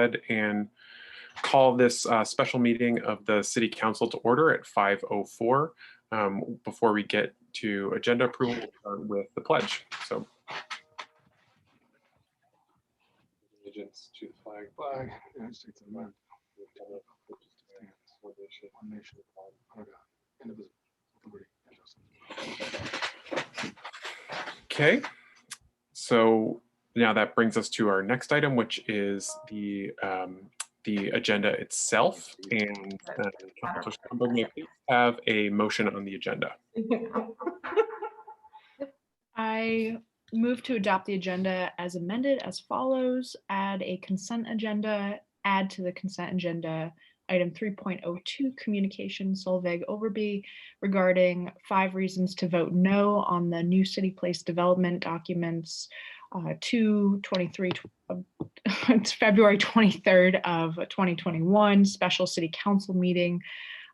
ahead and call this special meeting of the City Council to order at 5:04. Before we get to agenda approval, we'll start with the pledge. So, allegiance to the flag, United States of America, one nation, under God, indivisible, with liberty and justice. Okay, so now that brings us to our next item, which is the agenda itself. And Councilor Solveig, may I please have a motion on the agenda? I move to adopt the agenda as amended as follows. Add a consent agenda. Add to the consent agenda item 3.02, communication Solveig Overby regarding 5 reasons to vote no on the new CityPlace development documents, it's February 23rd of 2021 special City Council meeting.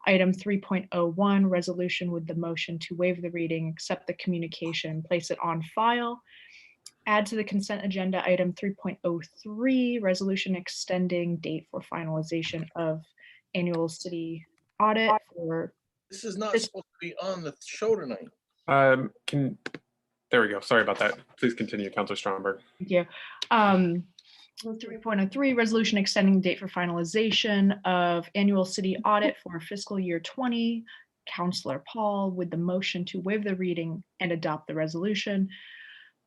Item 3.01, resolution with the motion to waive the reading, accept the communication, place it on file. Add to the consent agenda item 3.03, resolution extending date for finalization of annual city audit for. This is not supposed to be on the show tonight. There we go. Sorry about that. Please continue, Councilor Stromberg. Thank you. 3.03, resolution extending date for finalization of annual city audit for fiscal year 20. Councilor Paul with the motion to waive the reading and adopt the resolution.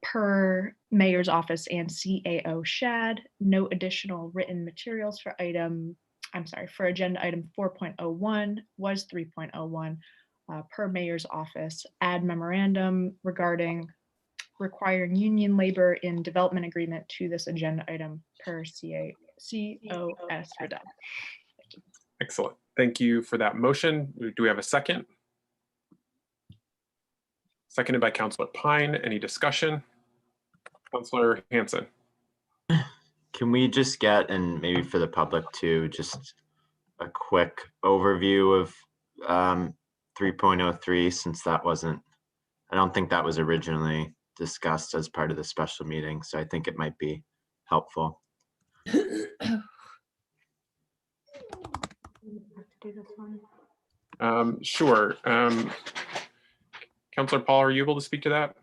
Per Mayor's Office and CAO Shad, no additional written materials for agenda item 4.01 was 3.01. Per Mayor's Office, add memorandum regarding requiring union labor in development agreement to this agenda item per COS redact. Thank you. Excellent. Thank you for that motion. Do we have a second? Seconded by Councilor Pine. Any discussion? Councilor Hanson. Can we just get, and maybe for the public too, just a quick overview of 3.03, since that wasn't, I don't think that was originally discussed as part of the special meeting, so I think it might be helpful. Sure. Councilor Paul, are you able to speak to that?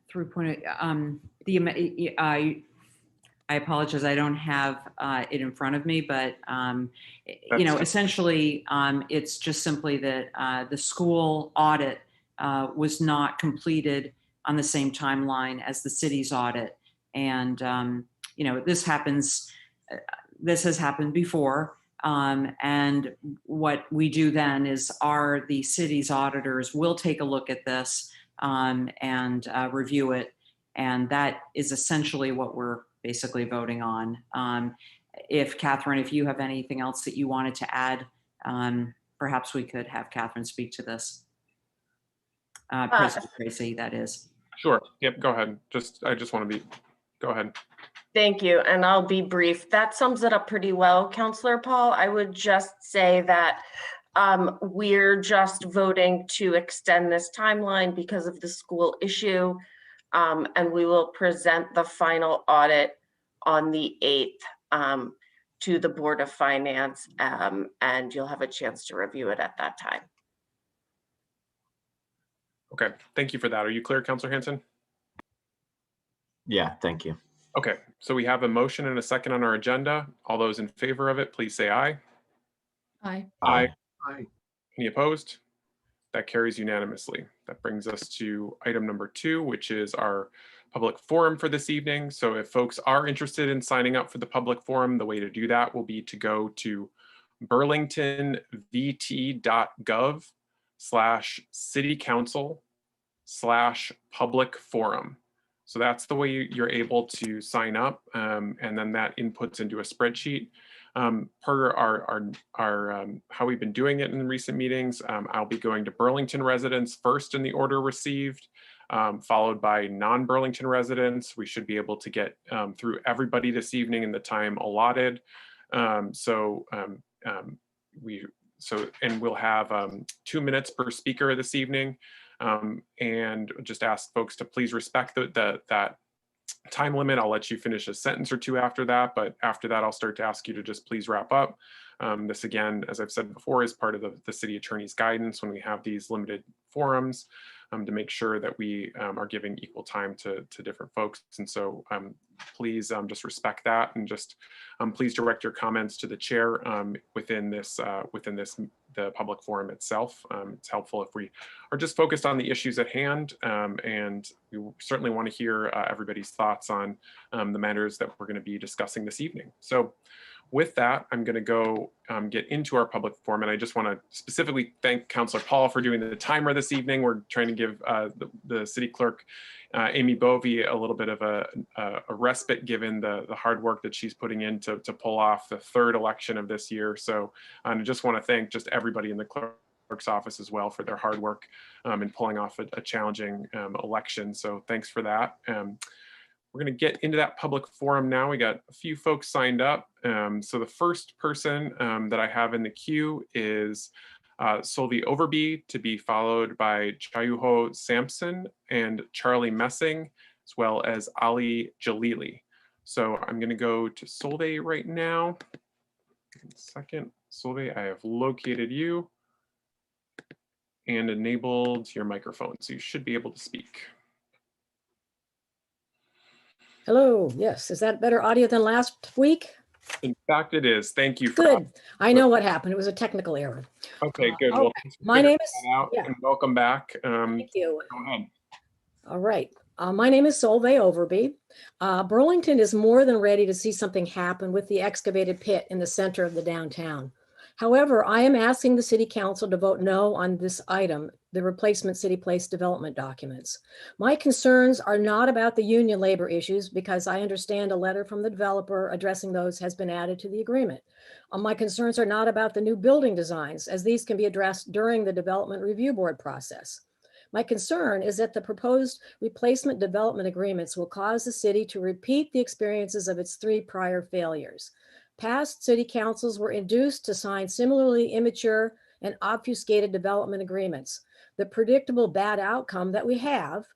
Through point of, I apologize, I don't have it in front of me, but essentially, it's just simply that the school audit was not completed on the same timeline as the city's audit, and this happens. This has happened before, and what we do then is the city's auditors will take a look at this and review it, and that is essentially what we're basically voting on. If Catherine, if you have anything else that you wanted to add, perhaps we could have Catherine speak to this. President Tracy, that is. Sure. Yep. Go ahead. I just want to be. Go ahead. Thank you, and I'll be brief. That sums it up pretty well, Councilor Paul. I would just say that we're just voting to extend this timeline because of the school issue, and we will present the final audit on the 8th to the Board of Finance, and you'll have a chance to review it at that time. Okay, thank you for that. Are you clear, Councilor Hanson? Yeah, thank you. Okay, so we have a motion and a second on our agenda. All those in favor of it, please say aye. Aye. Aye. Aye. Any opposed? That carries unanimously. That brings us to item number 2, which is our public forum for this evening. So if folks are interested in signing up for the public forum, the way to do that will be to go to burlingtonvt.gov/citycouncil/public forum. So that's the way you're able to sign up, and then that inputs into a spreadsheet. Per our how we've been doing it in recent meetings, I'll be going to Burlington residents first in the order received, followed by non-Burlington residents. We should be able to get through everybody this evening in the time allotted. And we'll have 2 minutes per speaker this evening. And just ask folks to please respect that time limit. I'll let you finish a sentence or two after that, but after that, I'll start to ask you to just please wrap up. This again, as I've said before, is part of the city attorney's guidance when we have these limited forums, to make sure that we are giving equal time to different folks. And so please just respect that, and just please direct your comments to the chair within the public forum itself. It's helpful if we are just focused on the issues at hand, and we certainly want to hear everybody's thoughts on the matters that we're going to be discussing this evening. So with that, I'm going to go get into our public forum, and I just want to specifically thank Councilor Paul for doing the timer this evening. We're trying to give the city clerk, Amy Bovey, a little bit of a respite given the hard work that she's putting in to pull off the 3rd election of this year. So I just want to thank just everybody in the clerk's office as well for their hard work in pulling off a challenging election. So thanks for that. We're going to get into that public forum now. We got a few folks signed up. So the first person that I have in the queue is Solveig Overby, to be followed by Chayuho Sampson and Charlie Messing, as well as Ali Jalili. So I'm going to go to Solveig right now. One second. Solveig, I have located you and enabled your microphone, so you should be able to speak. Hello, yes. Is that better audio than last week? In fact, it is. Thank you. Good. I know what happened. It was a technical error. Okay, good. Well, thanks for my name figuring that out, yeah. and welcome back. Thank you. Go ahead. All right. My name is Solveig Overby. Burlington is more than ready to see something happen with the excavated pit in the center of the downtown. However, I am asking the City Council to vote no on this item, the replacement CityPlace development documents. My concerns are not about the union labor issues, because I understand a letter from the developer addressing those has been added to the agreement. My concerns are not about the new building designs, as these can be addressed during the development review board process. My concern is that the proposed replacement development agreements will cause the city to repeat the experiences of its 3 prior failures. Past city councils were induced to sign similarly immature and obfuscated development agreements. The predictable bad outcome that we have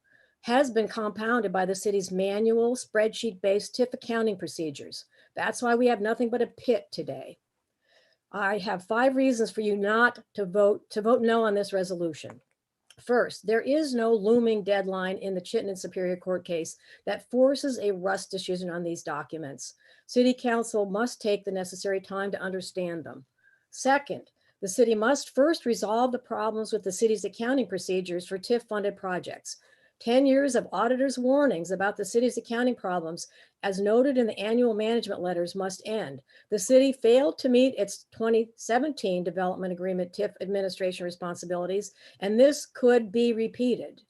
has been compounded by the city's manual spreadsheet-based TIF accounting procedures. That's why we have nothing but a pit today. I have 5 reasons for you not to vote no on this resolution. First, there is no looming deadline in the Chittenden Superior Court case that forces a rush decision on these documents. City Council must take the necessary time to understand them. Second, the city must first resolve the problems with the city's accounting procedures for TIF-funded projects. 10 years of auditors' warnings about the city's accounting problems, as noted in the annual management letters, must end. The city failed to meet its 2017 development agreement TIF administration responsibilities, and this could be repeated.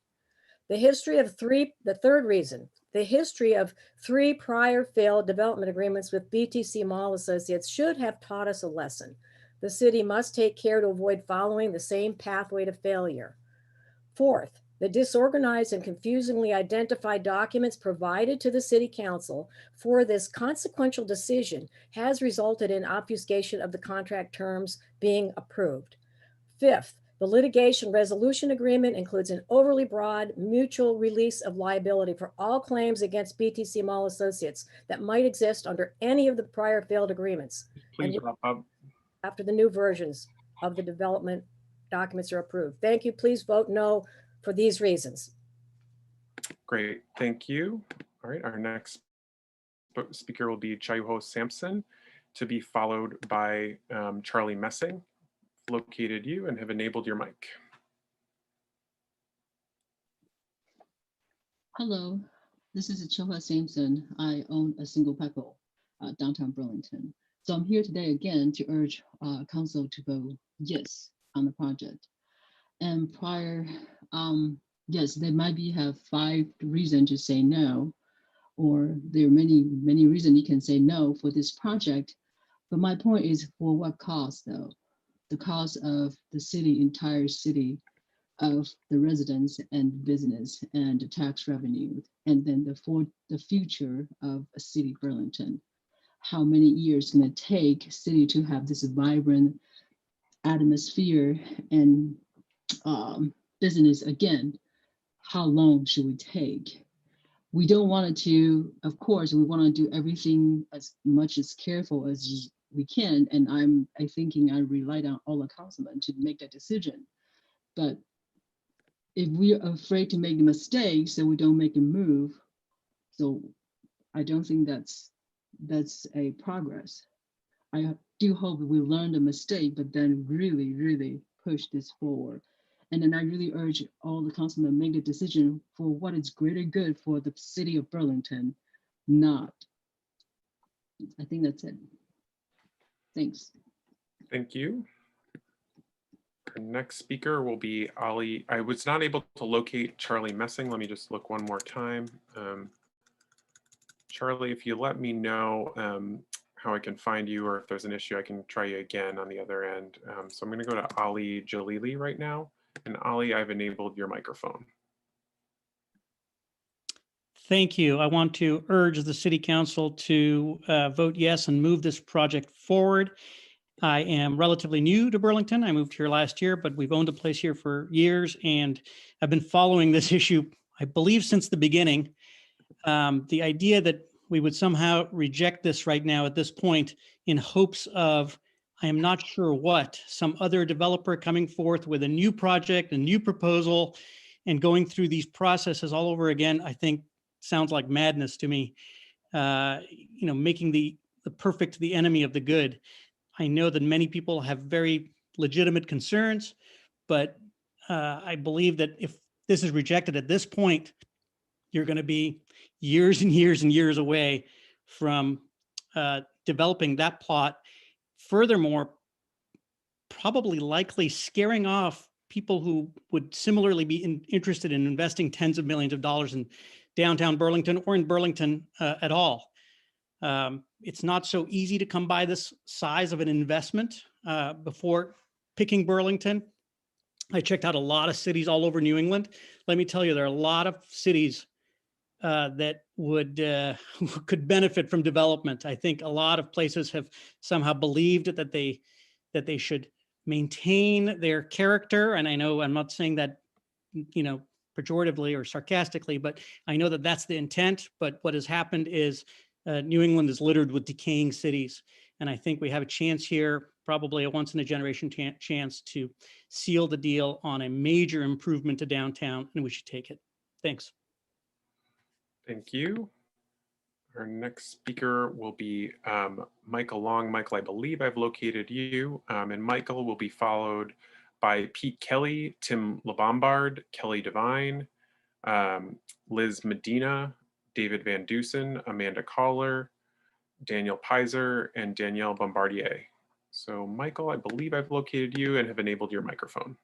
The third reason, the history of 3 prior failed development agreements with BTC Mall Associates should have taught us a lesson. The city must take care to avoid following the same pathway to failure. Fourth, the disorganized and confusingly identified documents provided to the City Council for this consequential decision has resulted in obfuscation of the contract terms being approved. Fifth, the litigation resolution agreement includes an overly broad mutual release of liability for all claims against BTC Mall Associates that might exist under any of the prior failed agreements. Please wrap up. After the new versions of the development documents are approved. Thank you. Please vote no for these reasons. Great, thank you. All right, our next speaker will be Chayuho Sampson, to be followed by Charlie Messing. Located you and have enabled your mic. Hello, this is Chayuho Sampson. I own a single pebble, downtown Burlington. So I'm here today again to urge council to vote yes on the project. And prior, yes, they might have 5 reasons to say no, or there are many reasons you can say no for this project. But my point is, for what cost though? The cost of the city, entire city, of the residents and business and the tax revenue, and then for the future of a city Burlington. How many years it's going to take city to have this vibrant atmosphere and business again? How long should we take? We don't want it to, of course, we want to do everything as much as careful as we can. And I thinking I relied on all the councilmen to make that decision. But if we're afraid to make the mistakes, then we don't make a move. So I don't think that's a progress. I do hope we learn the mistake, but then really push this forward. And then I really urge all the councilmen make the decision for what is greater good for the city of Burlington, not. I think that's it. Thanks. Thank you. Our next speaker will be Ali. I was not able to locate Charlie Messing. Let me just look one more time. Charlie, if you let me know how I can find you, or if there's an issue, I can try you again on the other end. So I'm going to go to Ali Jalili right now. And Ali, I've enabled your microphone. Thank you. I want to urge the City Council to vote yes and move this project forward. I am relatively new to Burlington. I moved here last year, but we've owned a place here for years, and I've been following this issue, I believe, since the beginning. The idea that we would somehow reject this right now at this point in hopes of, I am not sure what, some other developer coming forth with a new project, a new proposal, and going through these processes all over again, I think sounds like madness to me. Making the perfect the enemy of the good. I know that many people have very legitimate concerns, but I believe that if this is rejected at this point, you're going to be years and years and years away from developing that plot. Furthermore, probably likely scaring off people who would similarly be interested in investing tens of millions of dollars in downtown Burlington or in Burlington at all. It's not so easy to come by this size of an investment before picking Burlington. I checked out a lot of cities all over New England. Let me tell you, there are a lot of cities that would could benefit from development. I think a lot of places have somehow believed that they should maintain their character. And I know I'm not saying that, pejoratively or sarcastically, but I know that that's the intent. But what has happened is New England is littered with decaying cities. And I think we have a chance here probably a once in a generation chance to seal the deal on a major improvement to downtown, and we should take it. Thanks. Thank you. Our next speaker will be Michael Long. Michael, I believe I've located you, and Michael will be followed by Pete Kelly, Tim LeBombard, Kelly Devine, Liz Medina, David Van Dusen, Amanda Collar, Daniel Pizer, and Danielle Bombardier. So Michael, I believe I've located you and have enabled your microphone.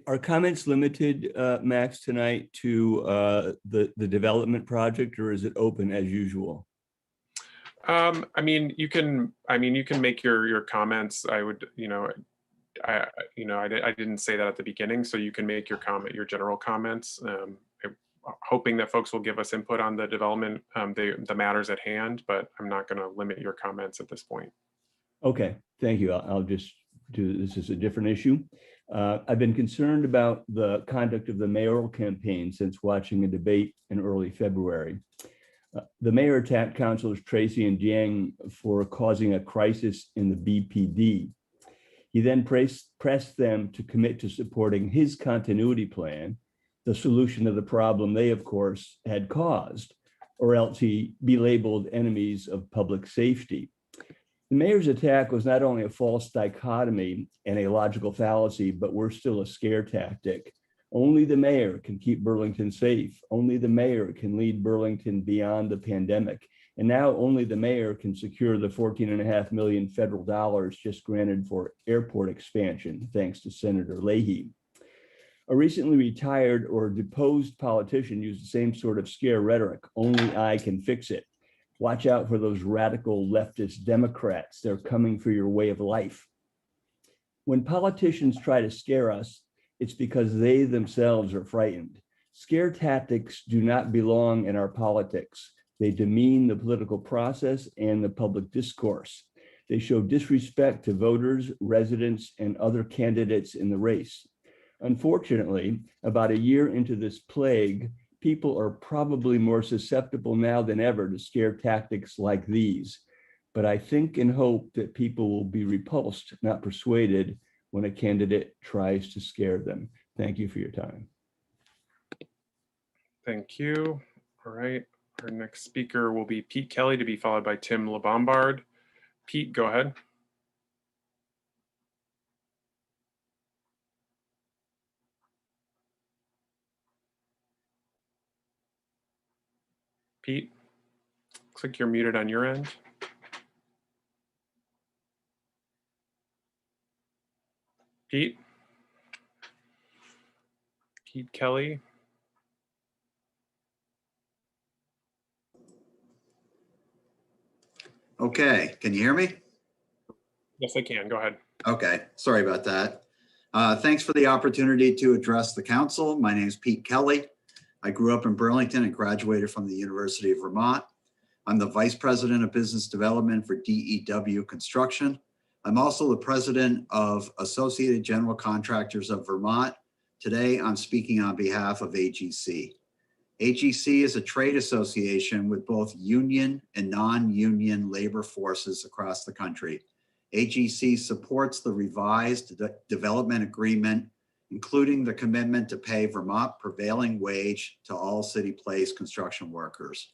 Are comments limited, Max, tonight to the development project, or is it open as usual? I mean, you can make your comments. I would, I didn't say that at the beginning, so you can make your general comments. Hoping that folks will give us input on the development, the matters at hand, but I'm not going to limit your comments at this point. Okay, thank you. I'll just do this as a different issue. I've been concerned about the conduct of the mayoral campaign since watching a debate in early February. The mayor attacked Councilors Tracy and Jiang for causing a crisis in the BPD. He then pressed them to commit to supporting his continuity plan, the solution to the problem they, of course, had caused, or else he'd be labeled enemies of public safety. The mayor's attack was not only a false dichotomy and a logical fallacy, but worse still, a scare tactic. Only the mayor can keep Burlington safe. Only the mayor can lead Burlington beyond the pandemic. And now only the mayor can secure the $14.5 million federal dollars just granted for airport expansion, thanks to Senator Leahy. A recently retired or deposed politician used the same sort of scare rhetoric. Only I can fix it. Watch out for those radical leftist Democrats. They're coming for your way of life. When politicians try to scare us, it's because they themselves are frightened. Scare tactics do not belong in our politics. They demean the political process and the public discourse. They show disrespect to voters, residents, and other candidates in the race. Unfortunately, about a year into this plague, people are probably more susceptible now than ever to scare tactics like these. But I think and hope that people will be repulsed, not persuaded, when a candidate tries to scare them. Thank you for your time. Thank you. All right. Our next speaker will be Pete Kelly, to be followed by Tim LeBombard. Pete, go ahead. Pete, looks like you're muted on your end. Pete? Pete Kelly? Okay, can you hear me? Yes, I can. Go ahead. Okay, sorry about that. Thanks for the opportunity to address the council. My name is Pete Kelly. I grew up in Burlington and graduated from the University of Vermont. I'm the Vice President of Business Development for DEW Construction. I'm also the President of Associated General Contractors of Vermont. Today, I'm speaking on behalf of AGC. AGC is a trade association with both union and non-union labor forces across the country. AGC supports the revised development agreement, including the commitment to pay Vermont prevailing wage to all CityPlace construction workers.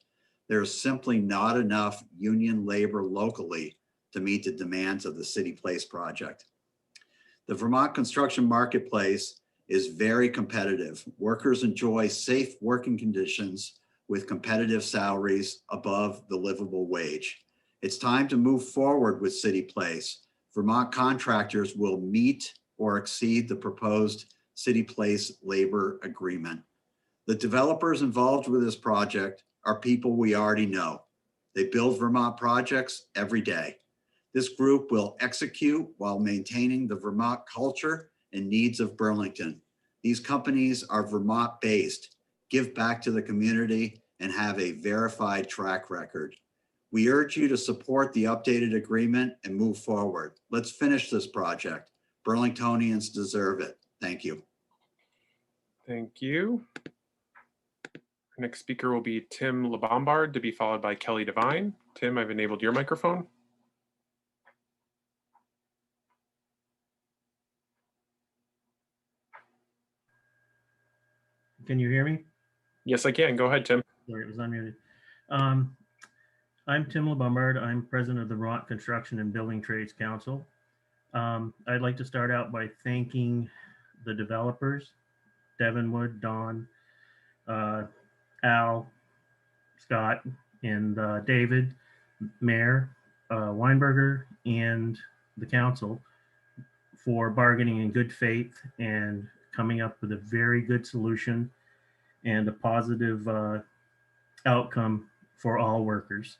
There's simply not enough union labor locally to meet the demands of the CityPlace project. The Vermont construction marketplace is very competitive. Workers enjoy safe working conditions with competitive salaries above the livable wage. It's time to move forward with CityPlace. Vermont contractors will meet or exceed the proposed CityPlace labor agreement. The developers involved with this project are people we already know. They build Vermont projects every day. This group will execute while maintaining the Vermont culture and needs of Burlington. These companies are Vermont-based, give back to the community, and have a verified track record. We urge you to support the updated agreement and move forward. Let's finish this project. Burlingtonians deserve it. Thank you. Thank you. Next speaker will be Tim LeBombard, to be followed by Kelly Devine. Tim, I've enabled your microphone. Can you hear me? Yes, I can. Go ahead, Tim. Sorry, it was unmuted. I'm Tim LeBombard. I'm president of the Vermont Construction and Building Trades Council. I'd like to start out by thanking the developers, Devin Wood, Don, Al, Scott, and David, Mayor Weinberger, and the council for bargaining in good faith and coming up with a very good solution and a positive outcome for all workers.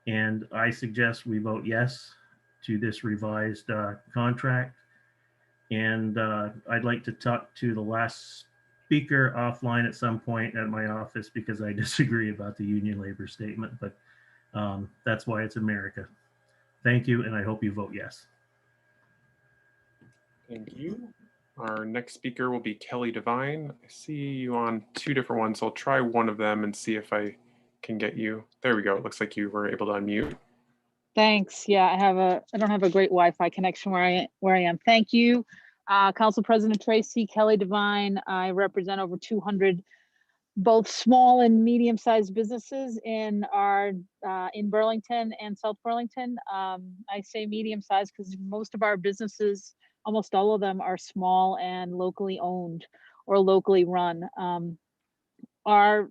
And I suggest we vote yes to this revised contract. And I'd like to talk to the last speaker offline at some point at my office because I disagree about the union labor statement, but that's why it's America. Thank you, and I hope you vote yes. Thank you. Our next speaker will be Kelly Devine. I see you on two different ones, so I'll try one of them and see if I can get you. There we go. It looks like you were able to unmute. Thanks. Yeah, I don't have a great Wi-Fi connection where I am. Thank you, Council President Tracy. Kelly Devine. I represent over 200 both small and medium-sized businesses in Burlington and South Burlington. I say medium-sized because most of our businesses, almost all of them, are small and locally owned or locally run. Our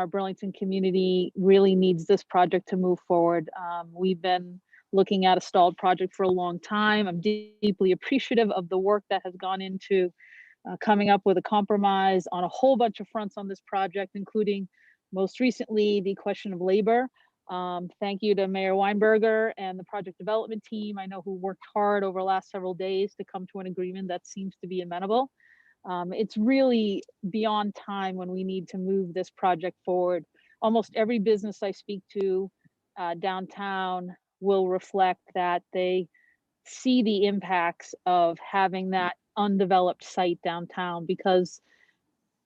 Burlington community really needs this project to move forward. We've been looking at a stalled project for a long time. I'm deeply appreciative of the work that has gone into coming up with a compromise on a whole bunch of fronts on this project, including most recently the question of labor. Thank you to Mayor Weinberger and the project development team. I know who worked hard over the last several days to come to an agreement that seems to be amenable. It's really beyond time when we need to move this project forward. Almost every business I speak to downtown will reflect that they see the impacts of having that undeveloped site downtown, because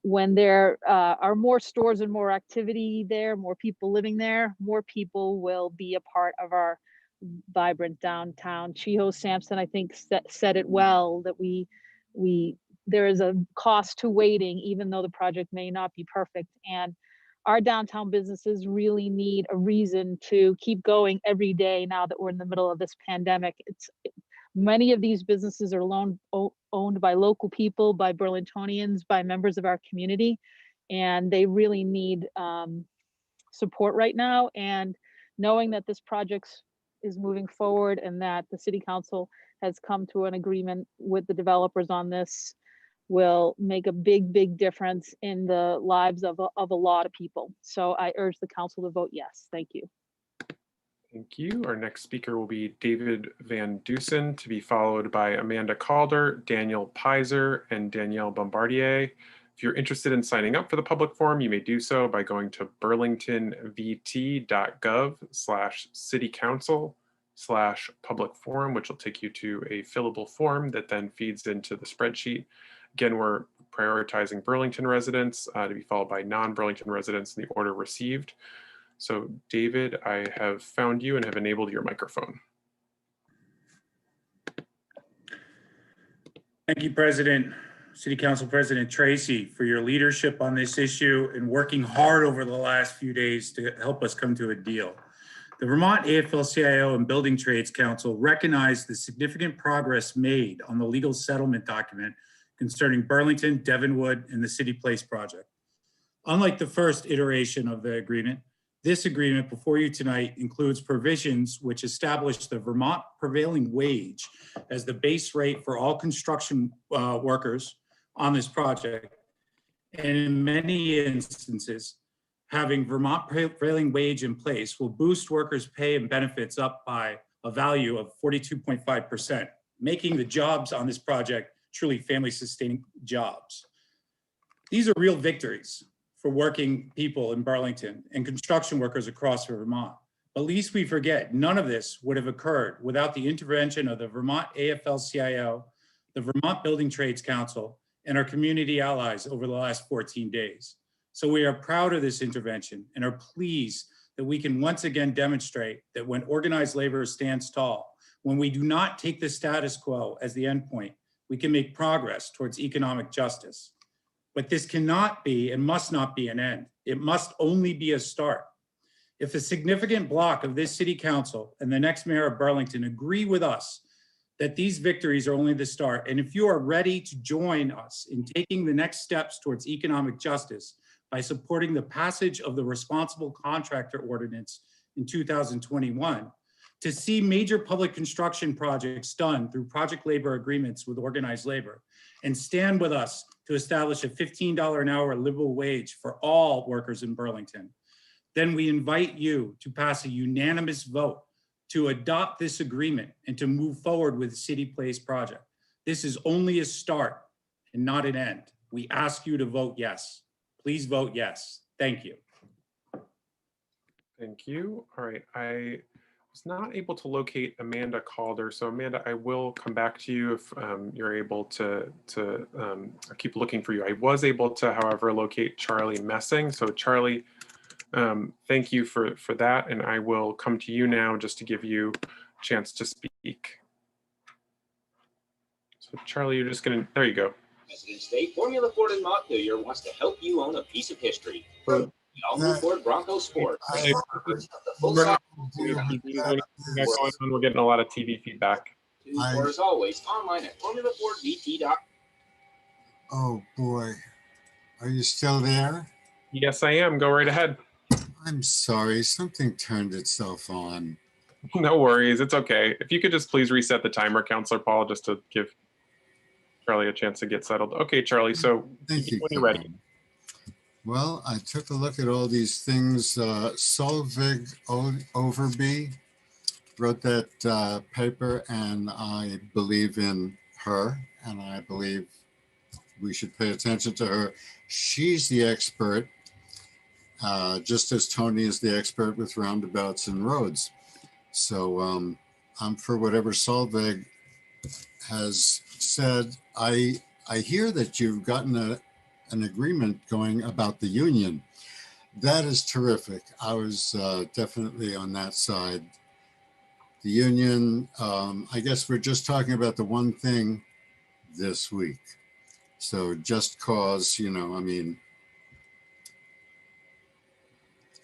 when there are more stores and more activity there, more people living there, more people will be a part of our vibrant downtown. Chiho Sampson, I think, said it well, that there is a cost to waiting, even though the project may not be perfect. And our downtown businesses really need a reason to keep going every day now that we're in the middle of this pandemic. Many of these businesses are owned by local people, by Burlingtonians, by members of our community, and they really need support right now. And knowing that this project is moving forward and that the City Council has come to an agreement with the developers on this will make a big, big difference in the lives of a lot of people. So I urge the council to vote yes. Thank you. Thank you. Our next speaker will be David Van Dusen, to be followed by Amanda Calder, Daniel Pizer, and Danielle Bombardier. If you're interested in signing up for the public forum, you may do so by going to burlingtonvt.gov/citycouncil/public forum, which will take you to a fillable form that then feeds into the spreadsheet. Again, we're prioritizing Burlington residents to be followed by non-Burlington residents in the order received. So David, I have found you and have enabled your microphone. Thank you, President, City Council President Tracy, for your leadership on this issue and working hard over the last few days to help us come to a deal. The Vermont AFL-CIO and Building Trades Council recognized the significant progress made on the legal settlement document concerning Burlington, Devonwood, and the CityPlace project. Unlike the first iteration of the agreement, this agreement before you tonight includes provisions which establish the Vermont prevailing wage as the base rate for all construction workers on this project. And in many instances, having Vermont prevailing wage in place will boost workers' pay and benefits up by a value of 42.5%, making the jobs on this project truly family-sustaining jobs. These are real victories for working people in Burlington and construction workers across Vermont. But lest we forget, none of this would have occurred without the intervention of the Vermont AFL-CIO, the Vermont Building Trades Council, and our community allies over the last 14 days. So we are proud of this intervention and are pleased that we can once again demonstrate that when organized labor stands tall, when we do not take the status quo as the endpoint, we can make progress towards economic justice. But this cannot be and must not be an end. It must only be a start. If a significant block of this city council and the next mayor of Burlington agree with us that these victories are only the start, and if you are ready to join us in taking the next steps towards economic justice by supporting the passage of the Responsible Contractor Ordinance in 2021, to see major public construction projects done through project labor agreements with organized labor, and stand with us to establish a $15 an hour livable wage for all workers in Burlington, then we invite you to pass a unanimous vote to adopt this agreement and to move forward with the CityPlace project. This is only a start and not an end. We ask you to vote yes. Please vote yes. Thank you. Thank you. All right, I was not able to locate Amanda Calder. So Amanda, I will come back to you if you're able to keep looking for you. I was able to, however, locate Charlie Messing. So Charlie, thank you for that. And I will come to you now just to give you a chance to speak. So Charlie, you're just gonna, there you go. President's Day, Formula Ford in Montpelier wants to help you own a piece of history. The all-new Ford Bronco Sport. We're getting a lot of TV feedback. Or as always, online at formulafordbt.com. Oh boy, are you still there? Yes, I am. Go right ahead. I'm sorry, something turned itself on. No worries, it's okay. If you could just please reset the timer, Councilor Paul, just to give Charlie a chance to get settled. Okay, Charlie, so Thank you, when you're ready. Well, I took a look at all these things. Solveig Overby wrote that paper, and I believe in her, and I believe we should pay attention to her. She's the expert, just as Tony is the expert with roundabouts and roads. So I'm for whatever Solveig has said. I hear that you've gotten an agreement going about the union. That is terrific. I was definitely on that side. The union, I guess we're just talking about the one thing this week. So just cause, you know, I mean,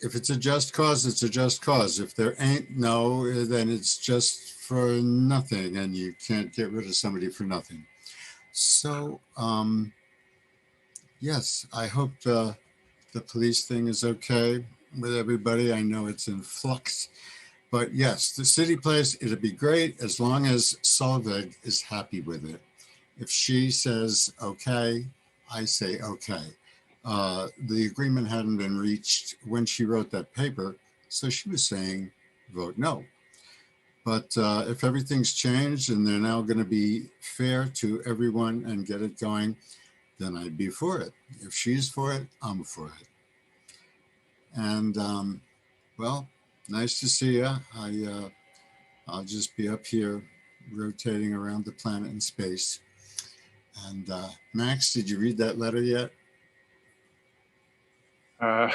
if it's a just cause, it's a just cause. If there ain't no, then it's just for nothing, and you can't get rid of somebody for nothing. So, yes, I hope the police thing is okay with everybody. I know it's in flux, but yes, the CityPlace, it'd be great as long as Solveig is happy with it. If she says okay, I say okay. The agreement hadn't been reached when she wrote that paper, so she was saying vote no. But if everything's changed and they're now going to be fair to everyone and get it going, then I'd be for it. If she's for it, I'm for it. And well, nice to see you. I'll just be up here rotating around the planet in space. And Max, did you read that letter yet? I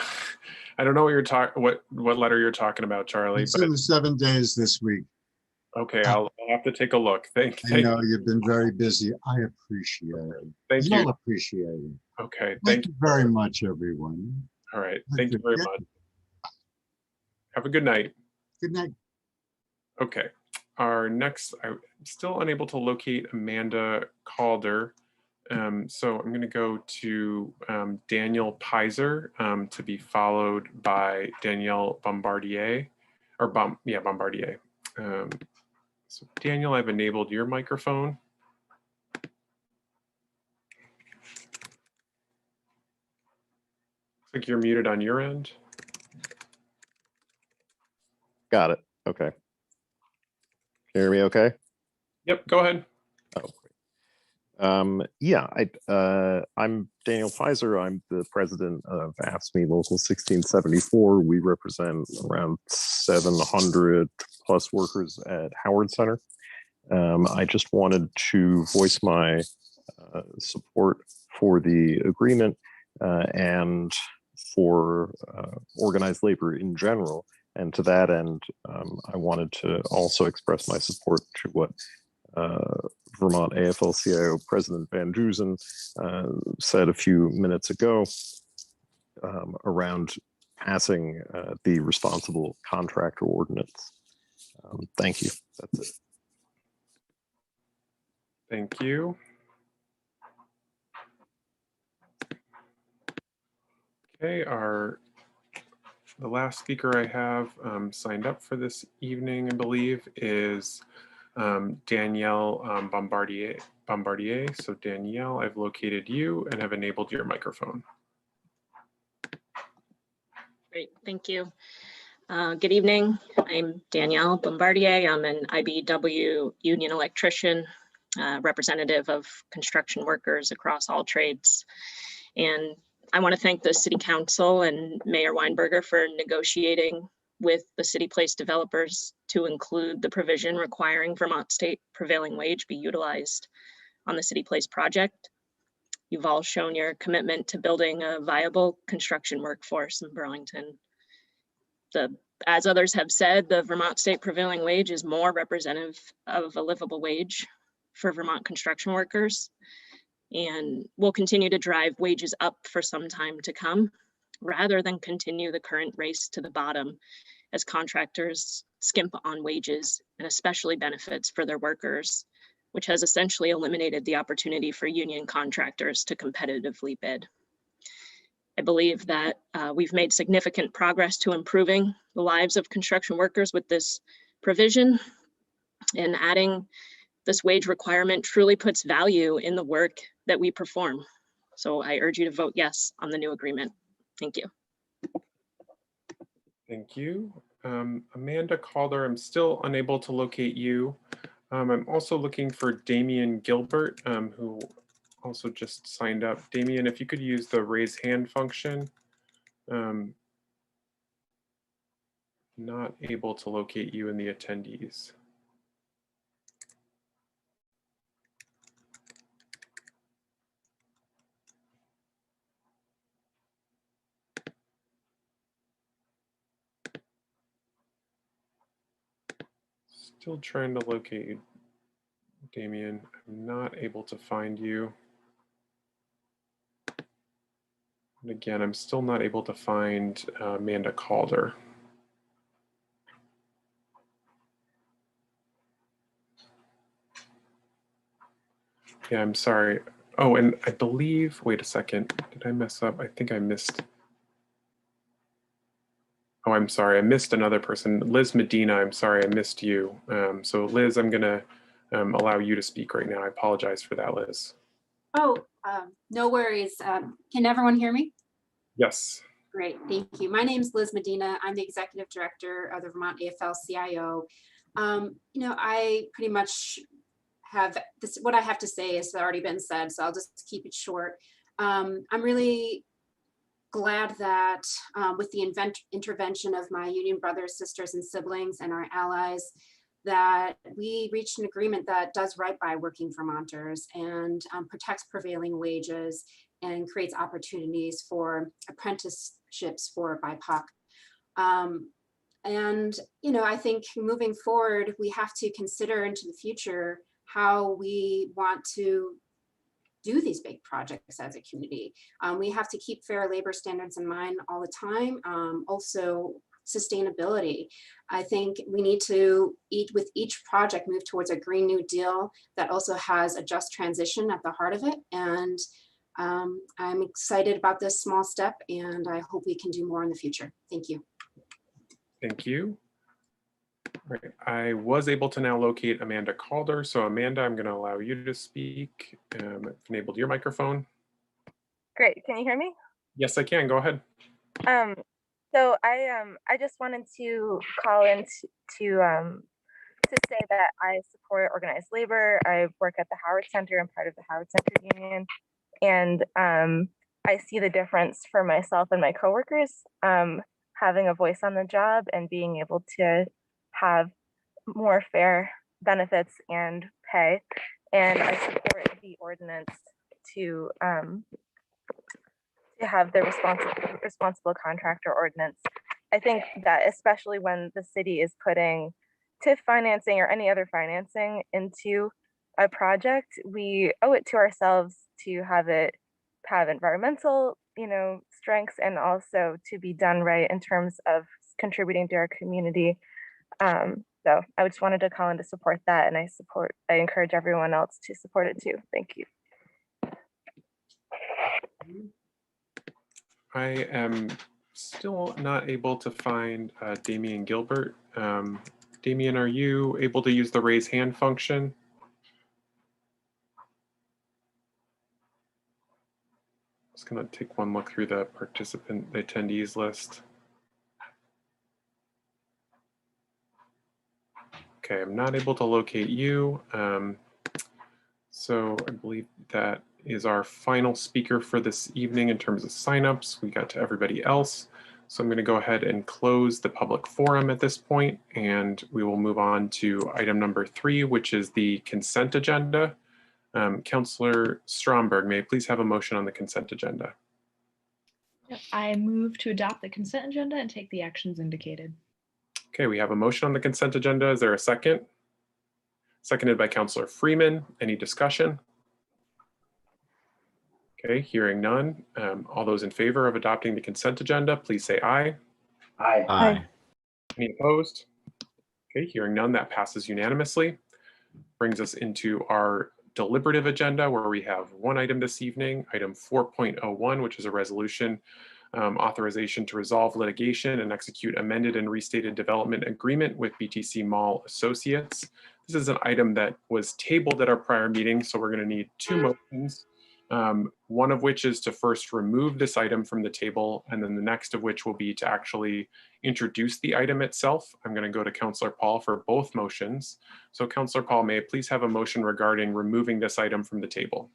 don't know what you're what letter you're talking about, Charlie. It's but in the 7 days this week. Okay, I'll have to take a look. Thank I know you. you've been very busy. I appreciate it. Thank You'll you. appreciate it. Okay, Thank you very much, everyone. All right, thank you very much. Have a good night. Good night. Okay, our next, I'm still unable to locate Amanda Calder. So I'm going to go to Daniel Pizer to be followed by Danielle Bombardier, or Bombardier. So Daniel, I've enabled your microphone. Looks like you're muted on your end. Got it. Okay. Can you hear me okay? Yep, go ahead. Oh, great. Yeah, I'm Daniel Pfizer. I'm the president of AFSCME Local 1674. We represent around 700 plus workers at Howard Center. I just wanted to voice my support for the agreement and for organized labor in general. And to that end, I wanted to also express my support to what Vermont AFL-CIO President Van Dusen said a few minutes ago around passing the responsible contractor ordinance. Thank you. That's it. Thank you. Okay, the last speaker I have signed up for this evening, I believe, is Danielle Bombardier. So Danielle, I've located you and have enabled your microphone. Great, thank you. Good evening. I'm Danielle Bombardier. I'm an IBEW union electrician, representative of construction workers across all trades. And I want to thank the City Council and Mayor Weinberger for negotiating with the CityPlace developers to include the provision requiring Vermont state prevailing wage be utilized on the CityPlace project. You've all shown your commitment to building a viable construction workforce in Burlington. As others have said, the Vermont state prevailing wage is more representative of a livable wage for Vermont construction workers, and will continue to drive wages up for some time to come, rather than continue the current race to the bottom as contractors skimp on wages and especially benefits for their workers, which has essentially eliminated the opportunity for union contractors to competitively bid. I believe that we've made significant progress to improving the lives of construction workers with this provision, and adding this wage requirement truly puts value in the work that we perform. So I urge you to vote yes on the new agreement. Thank you. Thank you. Amanda Calder, I'm still unable to locate you. I'm also looking for Damian Gilbert, who also just signed up. Damian, if you could use the raise hand function. Not able to locate you in the attendees. Still trying to locate you, Damian. I'm not able to find you. And again, I'm still not able to find Amanda Calder. Yeah, I'm sorry. Oh, and I believe, wait a second, did I mess up? I think I missed. Oh, I'm sorry, I missed another person. Liz Medina, I'm sorry, I missed you. So Liz, I'm gonna allow you to speak right now. I apologize for that, Liz. Oh, no worries. Can everyone hear me? Yes. Great, thank you. My name is Liz Medina. I'm the Executive Director of the Vermont AFL-CIO. You know, I pretty much have this, what I have to say has already been said, so I'll just keep it short. I'm really glad that with the intervention of my union brothers, sisters, and siblings and our allies, that we reached an agreement that does right by working Vermonters and protects prevailing wages and creates opportunities for apprenticeships for BIPOC. And, you know, I think moving forward, we have to consider into the future how we want to do these big projects as a community. We have to keep fair labor standards in mind all the time. Also, sustainability. I think we need to with each project move towards a Green New Deal that also has a just transition at the heart of it. And I'm excited about this small step, and I hope we can do more in the future. Thank you. Thank you. All right, I was able to now locate Amanda Calder. So Amanda, I'm gonna allow you to speak. I've enabled your microphone. Great, can you hear me? Yes, I can, go ahead. So I just wanted to call in to say that I support organized labor. I work at the Howard Center. I'm part of the Howard Center Union. And I see the difference for myself and my coworkers having a voice on the job and being able to have more fair benefits and pay. And I support the ordinance to have the responsible contractor ordinance. I think that especially when the city is putting TIF financing or any other financing into a project, we owe it to ourselves to have it have environmental, strengths, and also to be done right in terms of contributing to our community. So I just wanted to call in to support that, and I encourage everyone else to support it too. Thank you. I am still not able to find Damian Gilbert. Damian, are you able to use the raise hand function? Just gonna take one look through the attendees list. Okay, I'm not able to locate you. So I believe that is our final speaker for this evening in terms of signups. We got to everybody else. So I'm going to go ahead and close the public forum at this point, and we will move on to item number 3, which is the consent agenda. Councilor Stromberg, may I please have a motion on the consent agenda? I move to adopt the consent agenda and take the actions indicated. Okay, we have a motion on the consent agenda. Is there a second? Seconded by Councilor Freeman. Any discussion? Okay, hearing none. All those in favor of adopting the consent agenda, please say aye. Aye. Aye. Any opposed? Okay, hearing none, that passes unanimously. Brings us into our deliberative agenda, where we have one item this evening, item 4.01, which is a resolution authorization to resolve litigation and execute amended and restated development agreement with BTC Mall Associates. This is an item that was tabled at our prior meeting, so we're going to need 2 motions. One of which is to first remove this item from the table, and then the next of which will be to actually introduce the item itself. I'm going to go to Councilor Paul for both motions. So Councilor Paul, may I please have a motion regarding removing this item from the table?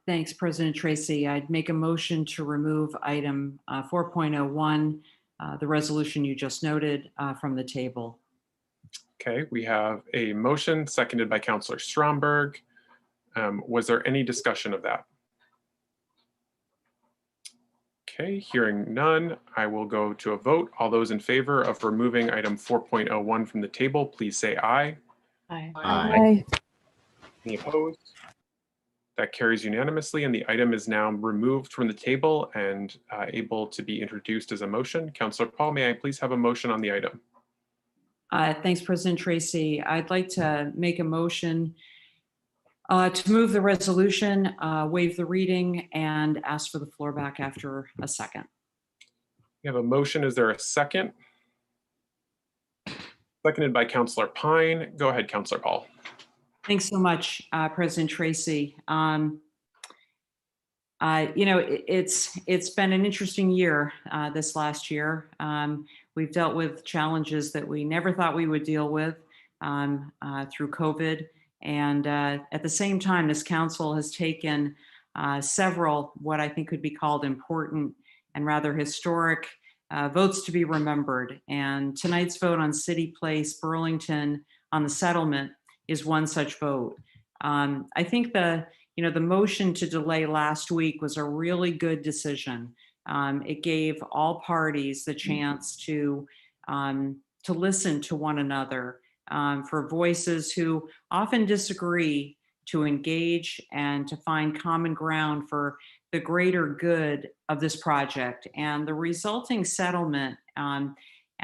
Thanks, President Tracy. I'd make a motion to remove item 4.01, the resolution you just noted, from the table. Okay, we have a motion seconded by Councilor Stromberg. Was there any discussion of that? Okay, hearing none, I will go to a vote. All those in favor of removing item 4.01 from the table, please say aye. Aye. Aye. Any opposed? That carries unanimously, and the item is now removed from the table and able to be introduced as a motion. Councilor Paul, may I please have a motion on the item? Thanks, President Tracy. I'd like to make a motion to move the resolution, waive the reading, and ask for the floor back after a second. We have a motion. Is there a second? Seconded by Councilor Pine. Go ahead, Councilor Paul. Thanks so much, President Tracy. It's been an interesting year this last year. We've dealt with challenges that we never thought we would deal with through COVID. And at the same time, this council has taken several what I think could be called important and rather historic votes to be remembered. And tonight's vote on CityPlace Burlington on the settlement is one such vote. I think the motion to delay last week was a really good decision. It gave all parties the chance to listen to one another, for voices who often disagree, to engage and to find common ground for the greater good of this project. And the resulting settlement and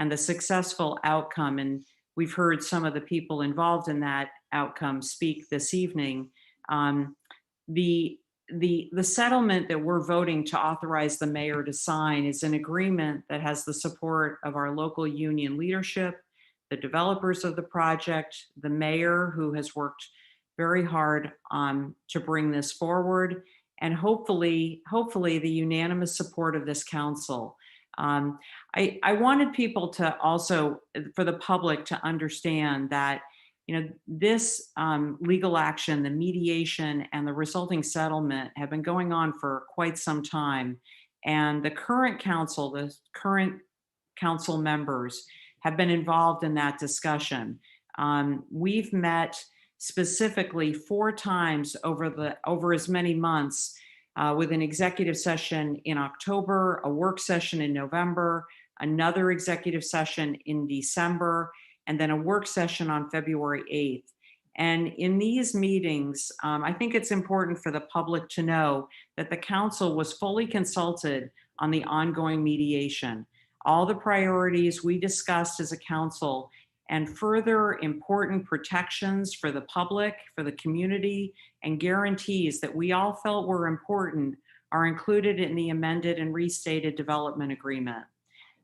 the successful outcome, and we've heard some of the people involved in that outcome speak this evening. The settlement that we're voting to authorize the mayor to sign is an agreement that has the support of our local union leadership, the developers of the project, the mayor, who has worked very hard to bring this forward, and hopefully the unanimous support of this council. I wanted people to also, for the public, to understand that this legal action, the mediation, and the resulting settlement have been going on for quite some time. And the current council members have been involved in that discussion. We've met specifically 4 times over as many months, with an executive session in October, a work session in November, another executive session in December, and then a work session on February 8th. And in these meetings, I think it's important for the public to know that the council was fully consulted on the ongoing mediation. All the priorities we discussed as a council and further important protections for the public, for the community, and guarantees that we all felt were important are included in the amended and restated development agreement.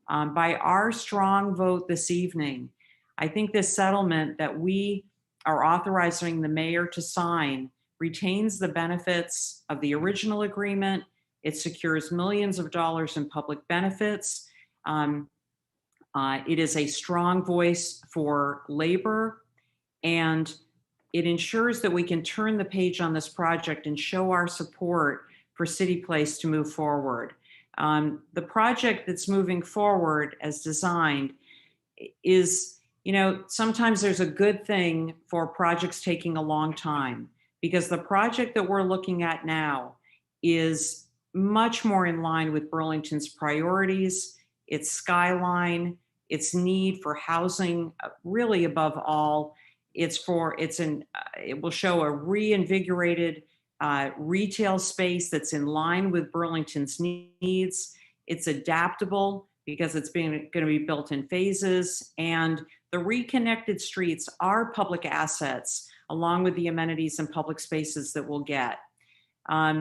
By our strong vote this evening, I think this settlement that we are authorizing the mayor to sign retains the benefits of the original agreement. It secures millions of dollars in public benefits. It is a strong voice for labor, and it ensures that we can turn the page on this project and show our support for CityPlace to move forward. The project that's moving forward as designed is, sometimes there's a good thing for projects taking a long time, because the project that we're looking at now is much more in line with Burlington's priorities, its skyline, its need for housing, really above all. It will show a reinvigorated retail space that's in line with Burlington's needs. It's adaptable because it's going to be built in phases, and the reconnected streets are public assets along with the amenities and public spaces that we'll get. A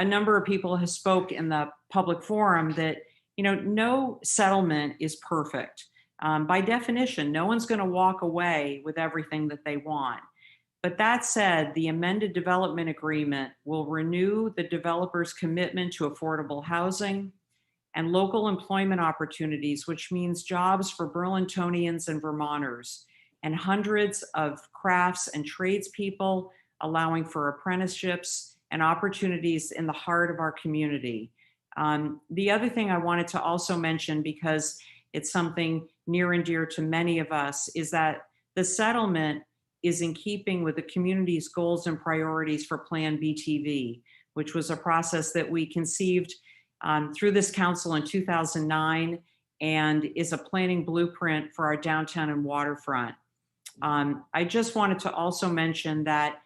number of people have spoke in the public forum that no settlement is perfect. By definition, no one's going to walk away with everything that they want. But that said, the amended development agreement will renew the developer's commitment to affordable housing and local employment opportunities, which means jobs for Burlingtonians and Vermonters, and hundreds of crafts and tradespeople, allowing for apprenticeships and opportunities in the heart of our community. The other thing I wanted to also mention, because it's something near and dear to many of us, is that the settlement is in keeping with the community's goals and priorities for Plan BTV, which was a process that we conceived through this council in 2009 and is a planning blueprint for our downtown and waterfront. I just wanted to also mention that,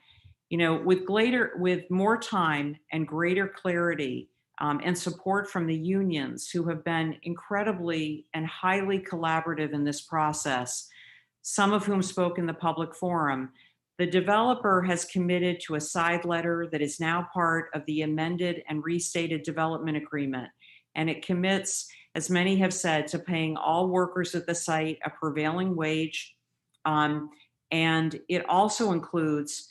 with more time and greater clarity and support from the unions, who have been incredibly and highly collaborative in this process, some of whom spoke in the public forum, the developer has committed to a side letter that is now part of the amended and restated development agreement. And it commits, as many have said, to paying all workers at the site a prevailing wage. And it also includes,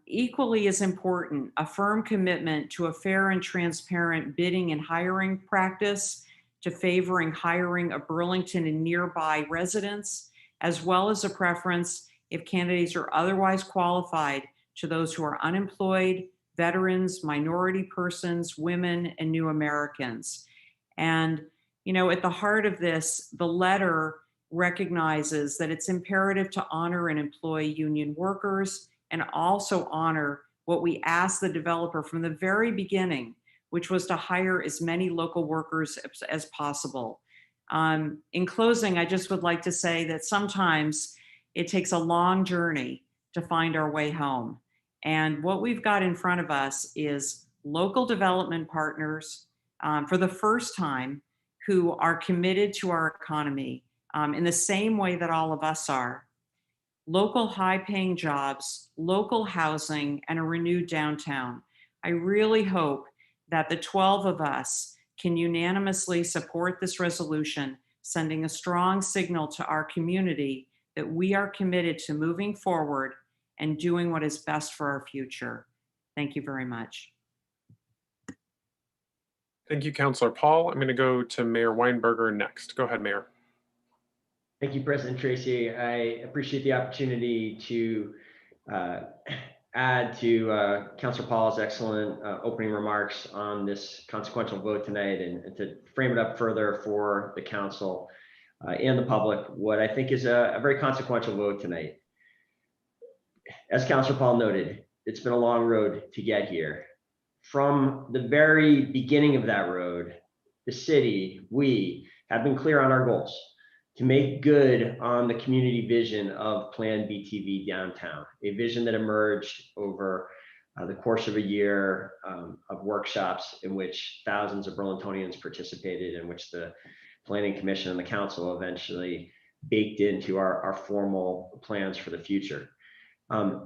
equally as important, a firm commitment to a fair and transparent bidding and hiring practice, to favoring hiring of Burlington and nearby residents, as well as a preference, if candidates are otherwise qualified, to those who are unemployed, veterans, minority persons, women, and new Americans. And, at the heart of this, the letter recognizes that it's imperative to honor and employ union workers, and also honor what we asked the developer from the very beginning, which was to hire as many local workers as possible. In closing, I just would like to say that sometimes it takes a long journey to find our way home. And what we've got in front of us is local development partners for the first time who are committed to our economy in the same way that all of us are. Local high-paying jobs, local housing, and a renewed downtown. I really hope that the 12 of us can unanimously support this resolution, sending a strong signal to our community that we are committed to moving forward and doing what is best for our future. Thank you very much. Thank you, Councilor Paul. I'm going to go to Mayor Weinberger next. Go ahead, Mayor. Thank you, President Tracy. I appreciate the opportunity to add to Councilor Paul's excellent opening remarks on this consequential vote tonight, and to frame it up further for the council and the public, what I think is a very consequential vote tonight. as Councilor Paul noted, it's been a long road to get here. From the very beginning of that road, the city, we have been clear on our goals to make good on the community vision of Plan BTV downtown, a vision that emerged over the course of a year of workshops in which thousands of Burlingtonians participated, in which the Planning Commission and the Council eventually baked into our formal plans for the future.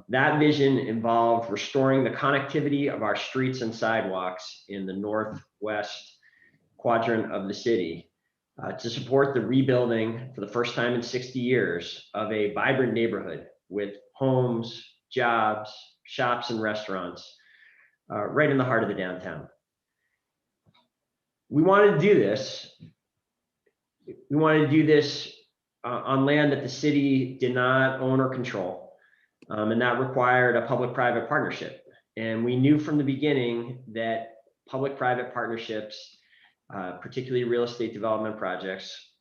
That vision involved restoring the connectivity of our streets and sidewalks in the northwest quadrant of the city to support the rebuilding for the first time in 60 years of a vibrant neighborhood with homes, jobs, shops, and restaurants right in the heart of the downtown. We wanted to do this. We wanted to do this on land that the city did not own or control. And that required a public-private partnership. And we knew from the beginning that public-private partnerships, particularly real estate development projects,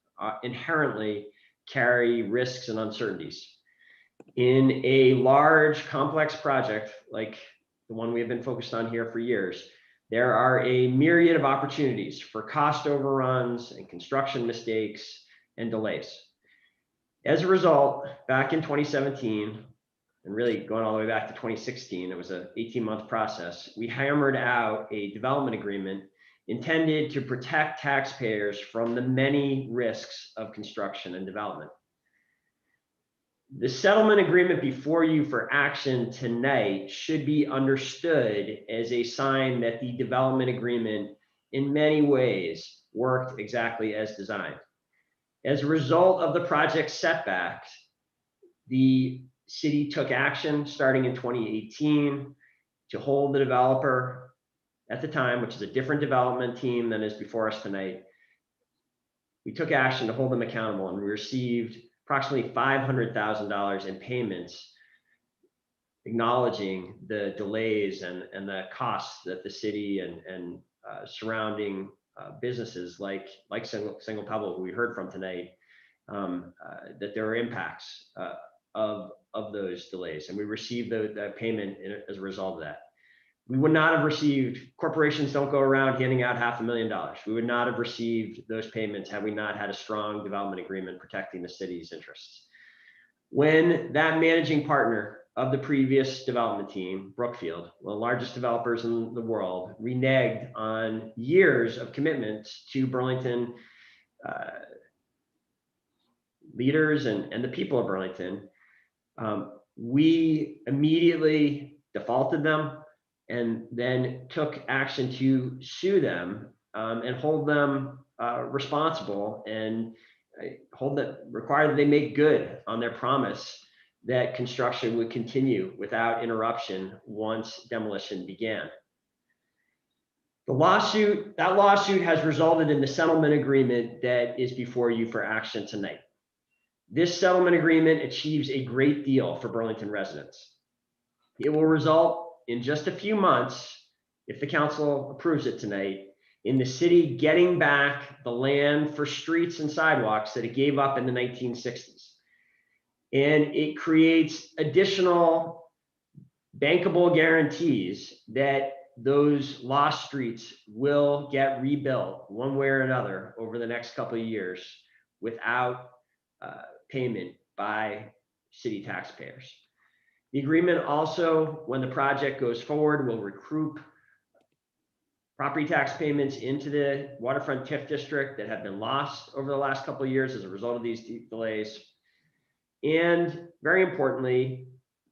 inherently carry risks and uncertainties. In a large, complex project like the one we have been focused on here for years, there are a myriad of opportunities for cost overruns and construction mistakes and delays. As a result, back in 2017, and really going all the way back to 2016, it was an 18-month process, we hammered out a development agreement intended to protect taxpayers from the many risks of construction and development. The settlement agreement before you for action tonight should be understood as a sign that the development agreement in many ways worked exactly as designed. As a result of the project setbacks, the city took action starting in 2018 to hold the developer at the time, which is a different development team than is before us tonight. We took action to hold them accountable, and we received approximately $500,000 in payments, acknowledging the delays and the costs that the city and surrounding businesses like Single Pebble, who we heard from tonight, that there were impacts of those delays, and we received that payment as a result of that. We would not have received, corporations don't go around handing out $500,000. We would not have received those payments had we not had a strong development agreement protecting the city's interests. When that managing partner of the previous development team, Brookfield, one of the largest developers in the world, reneged on years of commitments to Burlington leaders and the people of Burlington, we immediately defaulted them and then took action to sue them and hold them responsible and require that they make good on their promise that construction would continue without interruption once demolition began. That lawsuit has resulted in the settlement agreement that is before you for action tonight. This settlement agreement achieves a great deal for Burlington residents. It will result in just a few months, if the council approves it tonight, in the city getting back the land for streets and sidewalks that it gave up in the 1960s. And it creates additional bankable guarantees that those lost streets will get rebuilt one way or another over the next couple of years without payment by city taxpayers. The agreement also, when the project goes forward, will recoup property tax payments into the waterfront TIF district that have been lost over the last couple of years as a result of these delays. And very importantly,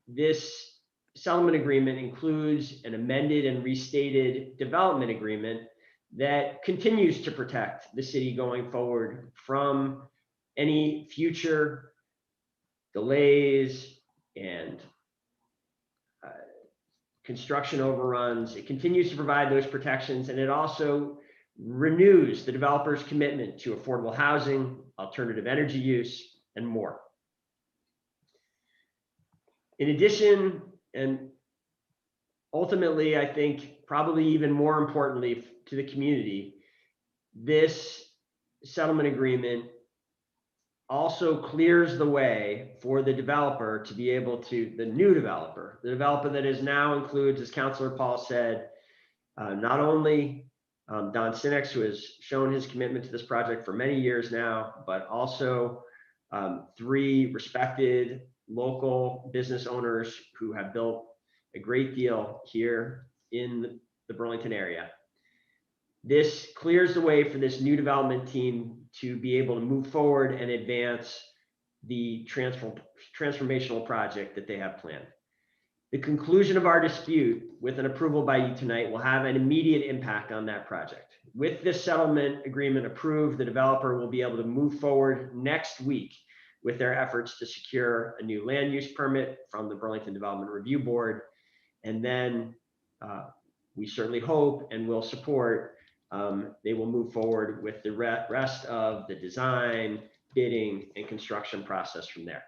this settlement agreement includes an amended and restated development agreement that continues to protect the city going forward from any future delays and construction overruns. It continues to provide those protections, and it also renews the developer's commitment to affordable housing, alternative energy use, and more. In addition, and ultimately, I think probably even more importantly to the community, this settlement agreement also clears the way for the developer to be able to, the new developer, the developer that is now includes, as Councilor Paul said, not only Don Sinex, who has shown his commitment to this project for many years now, but also 3 respected local business owners who have built a great deal here in the Burlington area. This clears the way for this new development team to be able to move forward and advance the transformational project that they have planned. The conclusion of our dispute with an approval by you tonight will have an immediate impact on that project. With this settlement agreement approved, the developer will be able to move forward next week with their efforts to secure a new land use permit from the Burlington Development Review Board. And then we certainly hope and will support they will move forward with the rest of the design, bidding, and construction process from there.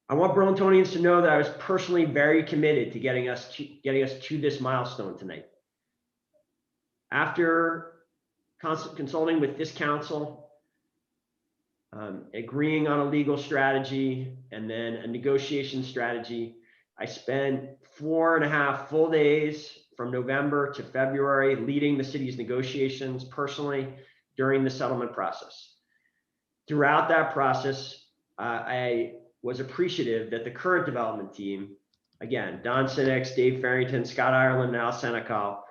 I want Burlingtonians to know that I was personally very committed to getting us to this milestone tonight. After consulting with this council, agreeing on a legal strategy, and then a negotiation strategy, I spent 4.5 full days from November to February leading the city's negotiations personally during the settlement process. Throughout that process, I was appreciative that the current development team, again, Don Sinex, Dave Farrington, Scott Ireland, and Al Senecal,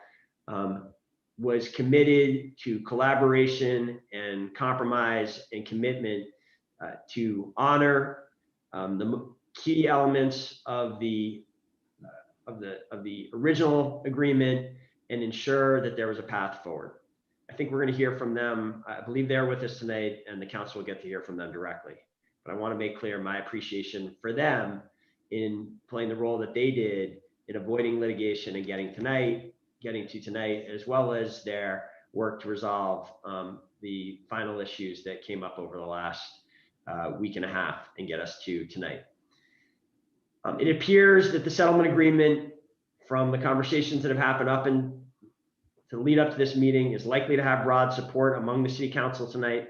was committed to collaboration and compromise and commitment to honor the key elements of the original agreement and ensure that there was a path forward. I think we're going to hear from them. I believe they're with us tonight, and the council will get to hear from them directly. But I want to make clear my appreciation for them in playing the role that they did in avoiding litigation and getting to tonight, as well as their work to resolve the final issues that came up over the last week and a half and get us to tonight. It appears that the settlement agreement, from the conversations that have happened up and to lead up to this meeting, is likely to have broad support among the city council tonight.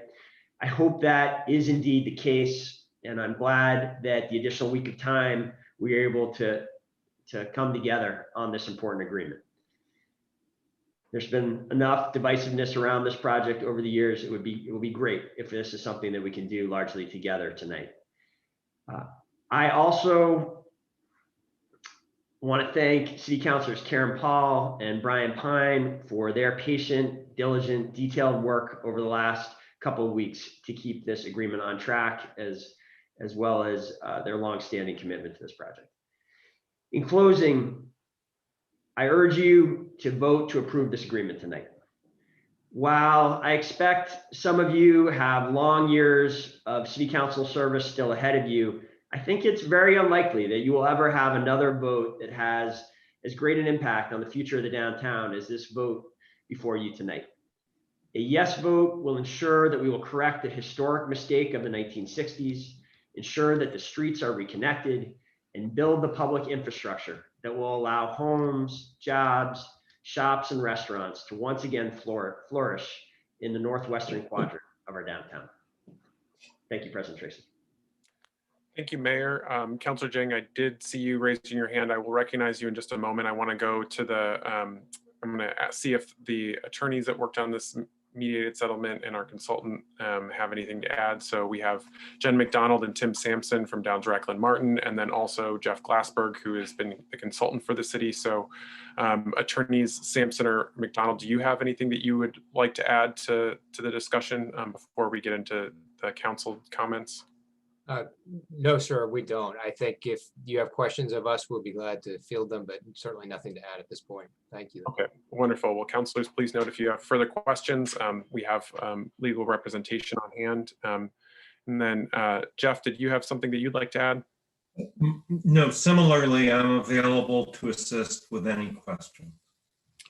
I hope that is indeed the case, and I'm glad that the additional week of time we are able to come together on this important agreement. There's been enough divisiveness around this project over the years. It would be great if this is something that we can do largely together tonight. I also want to thank City Councilors Karen Paul and Brian Pine for their patient, diligent, detailed work over the last couple of weeks to keep this agreement on track, as well as their longstanding commitment to this project. In closing, I urge you to vote to approve this agreement tonight. While I expect some of you have long years of city council service still ahead of you, I think it's very unlikely that you will ever have another vote that has as great an impact on the future of the downtown as this vote before you tonight. A yes vote will ensure that we will correct the historic mistake of the 1960s, ensure that the streets are reconnected, and build the public infrastructure that will allow homes, jobs, shops, and restaurants to once again flourish in the northwestern quadrant of our downtown. Thank you, President Tracy. Thank you, Mayor. Councilor Jing, I did see you raising your hand. I will recognize you in just a moment. I want to go to the, I'm going to see if the attorneys that worked on this mediated settlement and our consultant have anything to add. So we have Jen McDonald and Tim Sampson from Downs Racklin Martin, and then also Jeff Glassberg, who has been the consultant for the city. So attorneys Sampson or McDonald, do you have anything that you would like to add to the discussion before we get into the council comments? No, sir, we don't. I think if you have questions of us, we'll be glad to field them, but certainly nothing to add at this point. Thank you. Okay, wonderful. Well, councilors, please note if you have further questions. We have legal representation on hand. And then Jeff, did you have something that you'd like to add? No, similarly, I'm available to assist with any question.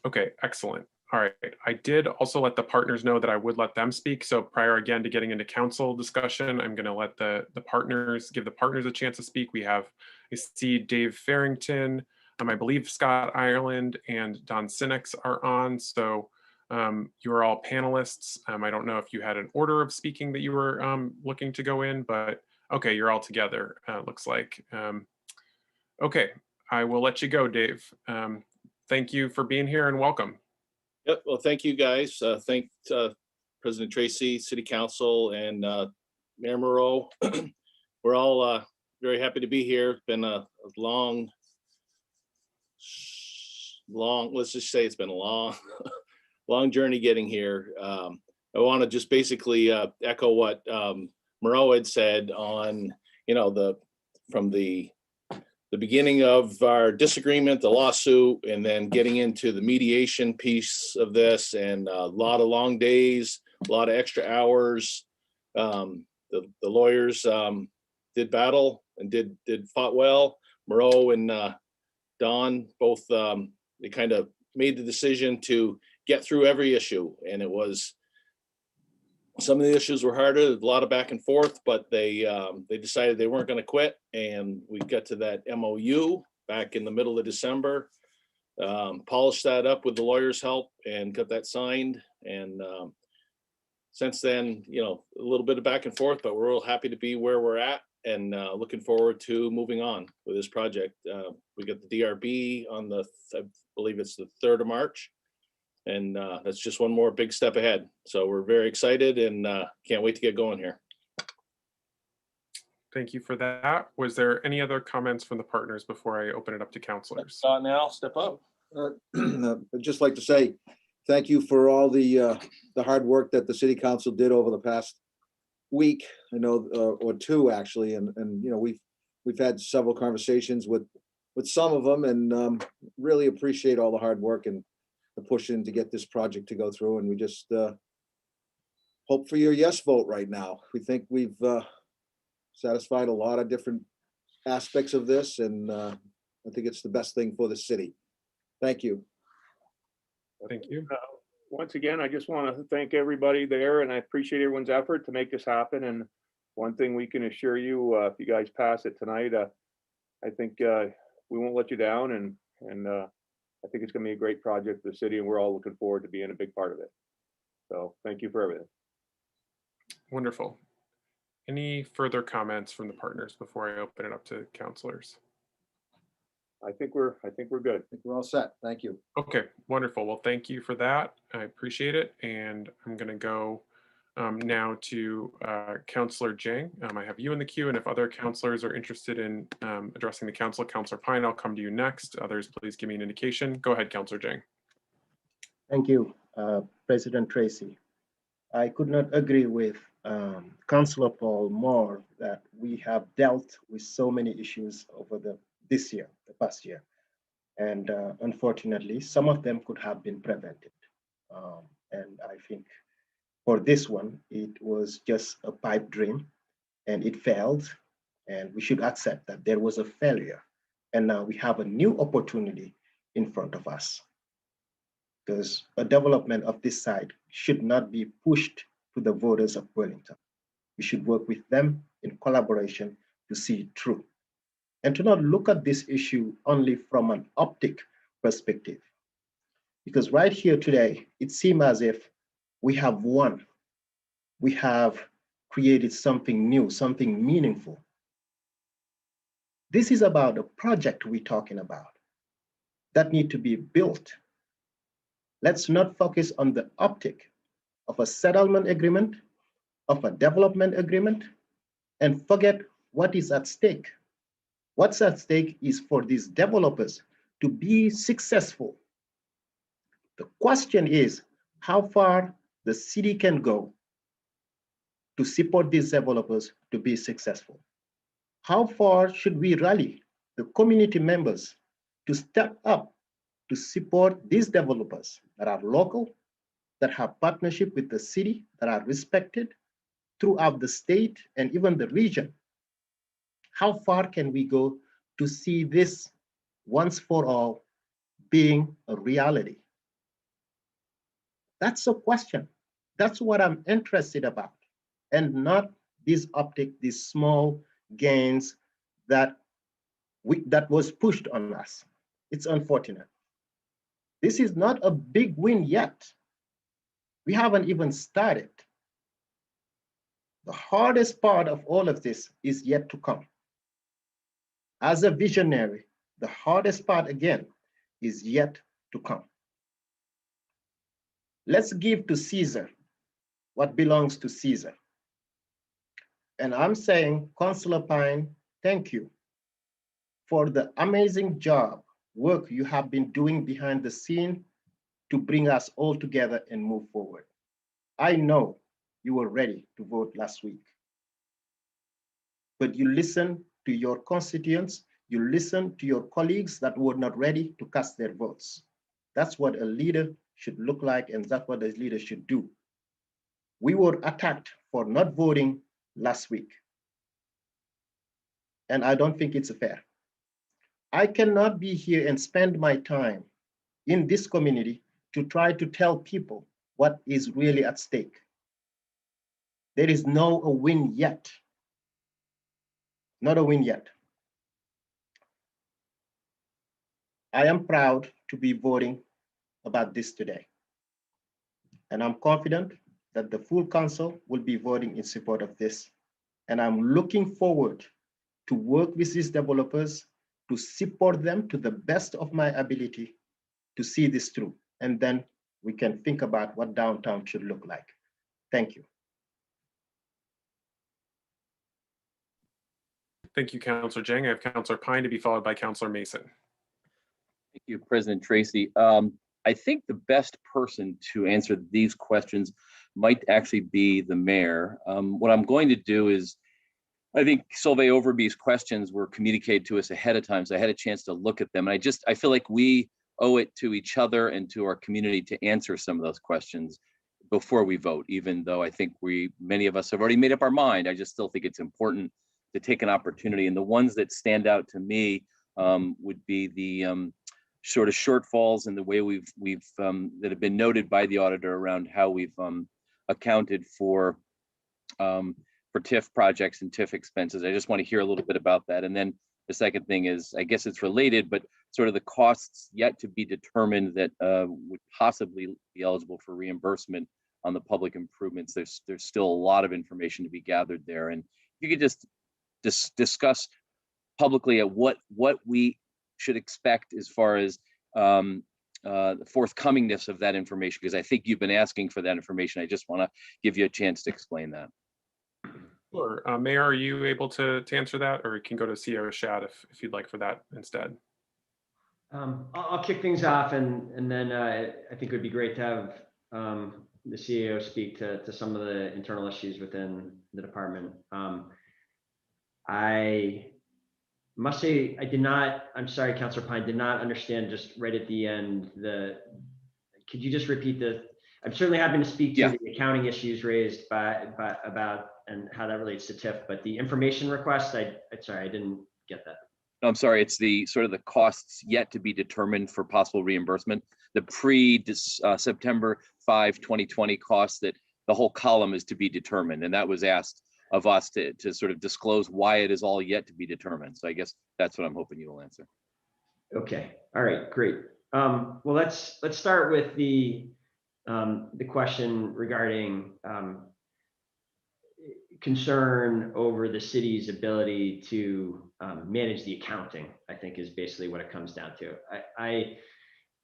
Okay, excellent. All right, I did also let the partners know that I would let them speak. So prior again to getting into council discussion, I'm gonna let the partners, give the partners a chance to speak. I see Dave Farrington, I believe Scott Ireland and Don Sinex are on. So You are all panelists. I don't know if you had an order of speaking that you were looking to go in, but okay, you're all together, looks like. Okay, I will let you go, Dave. Thank you for being here and welcome. Yep. Well, thank you guys. Thank President Tracy, City Council, and Mayor Moreau. We're all very happy to be here. It's been a long, let's just say it's been a long, long journey getting here. I want to just basically echo what Moreau had said on, from the beginning of our disagreement, the lawsuit, and then getting into the mediation piece of this, and a lot of long days, a lot of extra hours. The lawyers did battle and did fought well. Moreau and Don both, they kind of made the decision to get through every issue, and it was, some of the issues were harder, a lot of back and forth, but they decided they weren't going to quit, and we got to that MOU back in the middle of December, polished that up with the lawyers' help and got that signed. And since then, a little bit of back and forth, but we're real happy to be where we're at, and looking forward to moving on with this project. We got the DRB on I believe it's the 3rd of March. And that's just one more big step ahead. So we're very excited and can't wait to get going here. Thank you for that. Was there any other comments from the partners before I open it up to councilors? Now step up. I'd just like to say thank you for all the hard work that the city council did over the past week, or two actually, and we've had several conversations with some of them, and really appreciate all the hard work and the push in to get this project to go through. And we just hope for your yes vote right now. We think we've satisfied a lot of different aspects of this, and I think it's the best thing for the city. Thank you. Thank you. Once again, I just want to thank everybody there, and I appreciate everyone's effort to make this happen. And one thing we can assure you, if you guys pass it tonight, I think we won't let you down, and I think it's going to be a great project for the city, and we're all looking forward to being a big part of it. So thank you for everything. Wonderful. Any further comments from the partners before I open it up to councilors? I think we're good. I think we're all set. Thank you. Okay, wonderful. Well, thank you for that. I appreciate it. And I'm going to go now to Councilor Jang. I have you in the queue, and if other councilors are interested in addressing the council, Councilor Pine, I'll come to you next. Others, please give me an indication. Go ahead, Councilor Jang. Thank you, President Tracy. I could not agree with Councilor Paul more that we have dealt with so many issues over the past year. And unfortunately, some of them could have been prevented. And I think for this one, it was just a pipe dream and it failed. And we should accept that there was a failure. And now we have a new opportunity in front of us. Because a development of this site should not be pushed to the voters of Burlington. We should work with them in collaboration to see it through. And to not look at this issue only from an optic perspective. Because right here today, it seems as if we have won. We have created something new, something meaningful. This is about a project we're talking about that need to be built. Let's not focus on the optic of a settlement agreement, of a development agreement, and forget what is at stake. What's at stake is for these developers to be successful. The question is how far the city can go to support these developers to be successful. How far should we rally the community members to step up to support these developers that are local, that have partnership with the city, that are respected throughout the state and even the region? How far can we go to see this once for all being a reality? That's a question. That's what I'm interested about, and not this optic, these small gains that was pushed on us. It's unfortunate. This is not a big win yet. We haven't even started. The hardest part of all of this is yet to come. As a visionary, the hardest part again is yet to come. Let's give to Caesar what belongs to Caesar. And I'm saying, Councilor Pine, thank you for the amazing work you have been doing behind the scene to bring us all together and move forward. I know you were ready to vote last week, but you listened to your constituents, you listened to your colleagues that were not ready to cast their votes. That's what a leader should look like, and that's what a leader should do. We were attacked for not voting last week, and I don't think it's fair. I cannot be here and spend my time in this community to try to tell people what is really at stake. There is no win yet. Not a win yet. I am proud to be voting about this today. And I'm confident that the full council will be voting in support of this. And I'm looking forward to work with these developers to support them to the best of my ability to see this through. And then we can think about what downtown should look like. Thank you. Thank you, Councilor Jang. I have Councilor Pine to be followed by Councilor Mason. Thank you, President Tracy. I think the best person to answer these questions might actually be the mayor. What I'm going to do is, I think Solveig Overby's questions were communicated to us ahead of time, so I had a chance to look at them. And I feel like we owe it to each other and to our community to answer some of those questions before we vote, even though I think many of us have already made up our mind. I just still think it's important to take an opportunity. And the ones that stand out to me would be the sort of shortfalls in the way we've that have been noted by the auditor around how we've accounted for TIF projects and TIF expenses. I just want to hear a little bit about that. And then the second thing is, I guess it's related, but sort of the costs yet to be determined that would possibly be eligible for reimbursement on the public improvements. There's still a lot of information to be gathered there. And if you could just discuss publicly at what we should expect as far as the forthcomingness of that information, because I think you've been asking for that information. I just want to give you a chance to explain that. Sure. Mayor, are you able to answer that, or you can go to CEO Shad if you'd like for that instead? I'll kick things off, and then I think it would be great to have the CEO speak to some of the internal issues within the department. I must say, I'm sorry, Councilor Pine, did not understand just right at the end, could you just repeat I'm certainly happy to speak to the accounting issues raised about and how that relates to TIF, but the information request, sorry, I didn't get that. No, I'm sorry, it's the sort of the costs yet to be determined for possible reimbursement, the pre-September 5, 2020 costs that the whole column is to be determined. And that was asked of us to sort of disclose why it is all yet to be determined. So I guess that's what I'm hoping you will answer. Okay, all right, great. Well, let's start with the question regarding concern over the city's ability to manage the accounting, I think is basically what it comes down to. I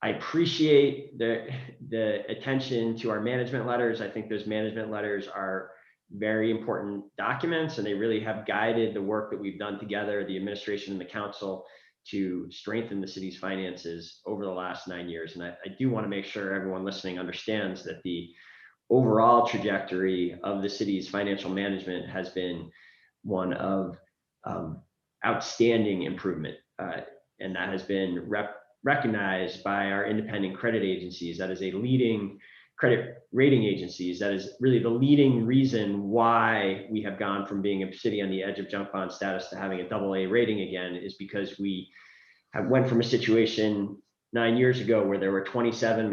appreciate the attention to our management letters. I think those management letters are very important documents, and they really have guided the work that we've done together, the administration and the council, to strengthen the city's finances over the last 9 years. And I do want to make sure everyone listening understands that the overall trajectory of the city's financial management has been one of outstanding improvement. And that has been recognized by our independent credit agencies. That is a leading credit rating agencies. That is really the leading reason why we have gone from being a city on the edge of junk bond status to having a AA rating again, is because we went from a situation 9 years ago where there were 27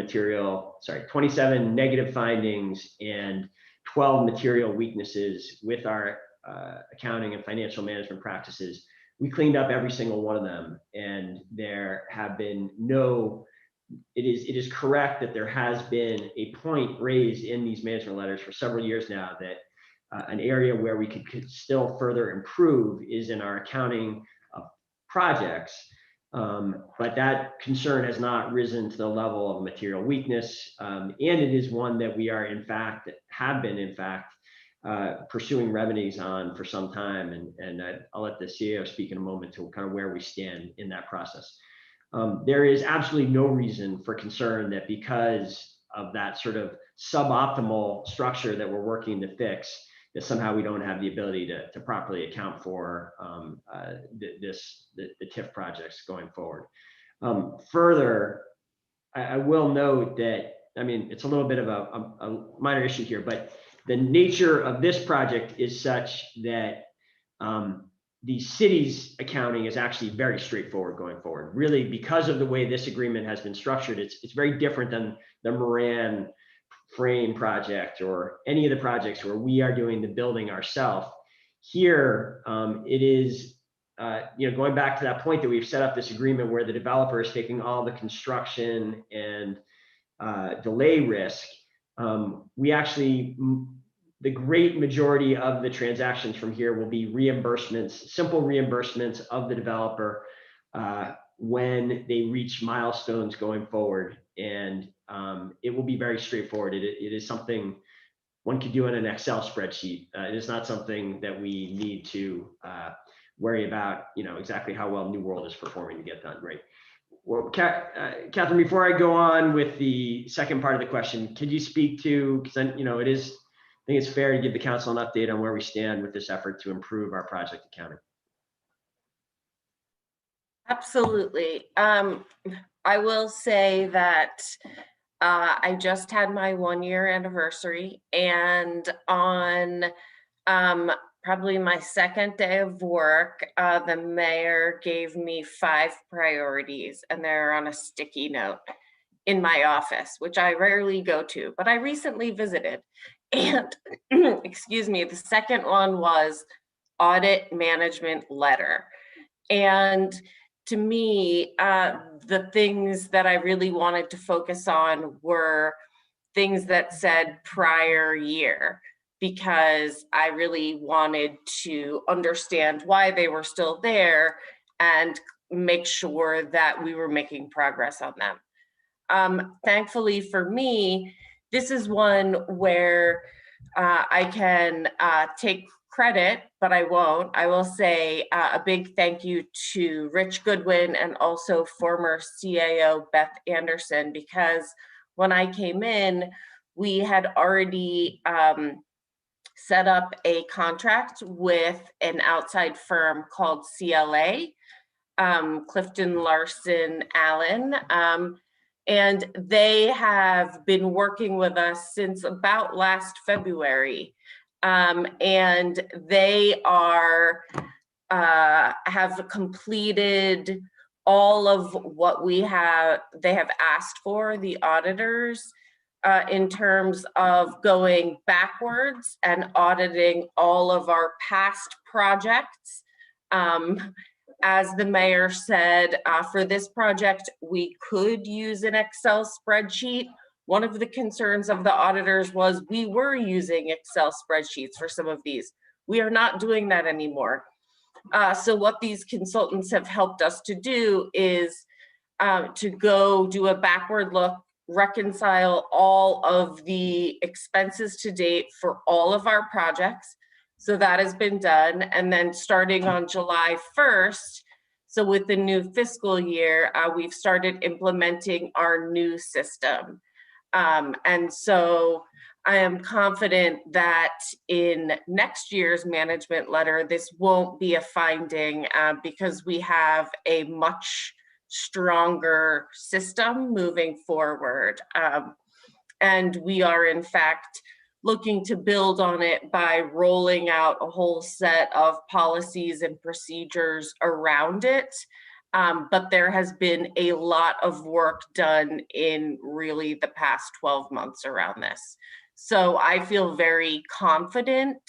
negative findings and 12 material weaknesses with our accounting and financial management practices. We cleaned up every single one of them, and there have been no it is correct that there has been a point raised in these management letters for several years now that an area where we could still further improve is in our accounting of projects. But that concern has not risen to the level of material weakness. And it is one that we are have been pursuing remedies on for some time. And I'll let the CEO speak in a moment to kind of where we stand in that process. There is absolutely no reason for concern that because of that sort of suboptimal structure that we're working to fix, that somehow we don't have the ability to properly account for the TIF projects going forward. Further, I will note that, I mean, it's a little bit of a minor issue here, but the nature of this project is such that the city's accounting is actually very straightforward going forward. Really, because of the way this agreement has been structured, it's very different than the Moran frame project or any of the projects where we are doing the building ourselves. Here, it is, going back to that point that we've set up this agreement where the developer is taking all the construction and delay risk. We actually, the great majority of the transactions from here will be reimbursements, simple reimbursements of the developer when they reach milestones going forward. And it will be very straightforward. It is something one could do in an Excel spreadsheet. It is not something that we need to worry about, exactly how well New World is performing to get done. Right. Well, Catherine, before I go on with the second part of the question, could you speak to, because I think it's fair to give the council an update on where we stand with this effort to improve our project accounting. Absolutely. I will say that I just had my 1-year anniversary, and on probably my second day of work, the mayor gave me 5 priorities, and they're on a sticky note in my office, which I rarely go to, but I recently visited. And excuse me, the second one was audit management letter. And to me, the things that I really wanted to focus on were things that said prior year, because I really wanted to understand why they were still there and make sure that we were making progress on them. Thankfully for me, this is one where I can take credit, but I won't. I will say a big thank you to Rich Goodwin and also former CAO Beth Anderson, because when I came in, we had already set up a contract with an outside firm called CLA, Clifton Larson Allen. And they have been working with us since about last February. And they have completed all of what they have asked for, the auditors, in terms of going backwards and auditing all of our past projects. As the mayor said, for this project, we could use an Excel spreadsheet. One of the concerns of the auditors was we were using Excel spreadsheets for some of these. We are not doing that anymore. So what these consultants have helped us to do is to go do a backward look, reconcile all of the expenses to date for all of our projects. So that has been done. And then starting on July 1st, so with the new fiscal year, we've started implementing our new system. And so I am confident that in next year's management letter, this won't be a finding because we have a much stronger system moving forward. And we are in fact looking to build on it by rolling out a whole set of policies and procedures around it. But there has been a lot of work done in really the past 12 months around this. So I feel very confident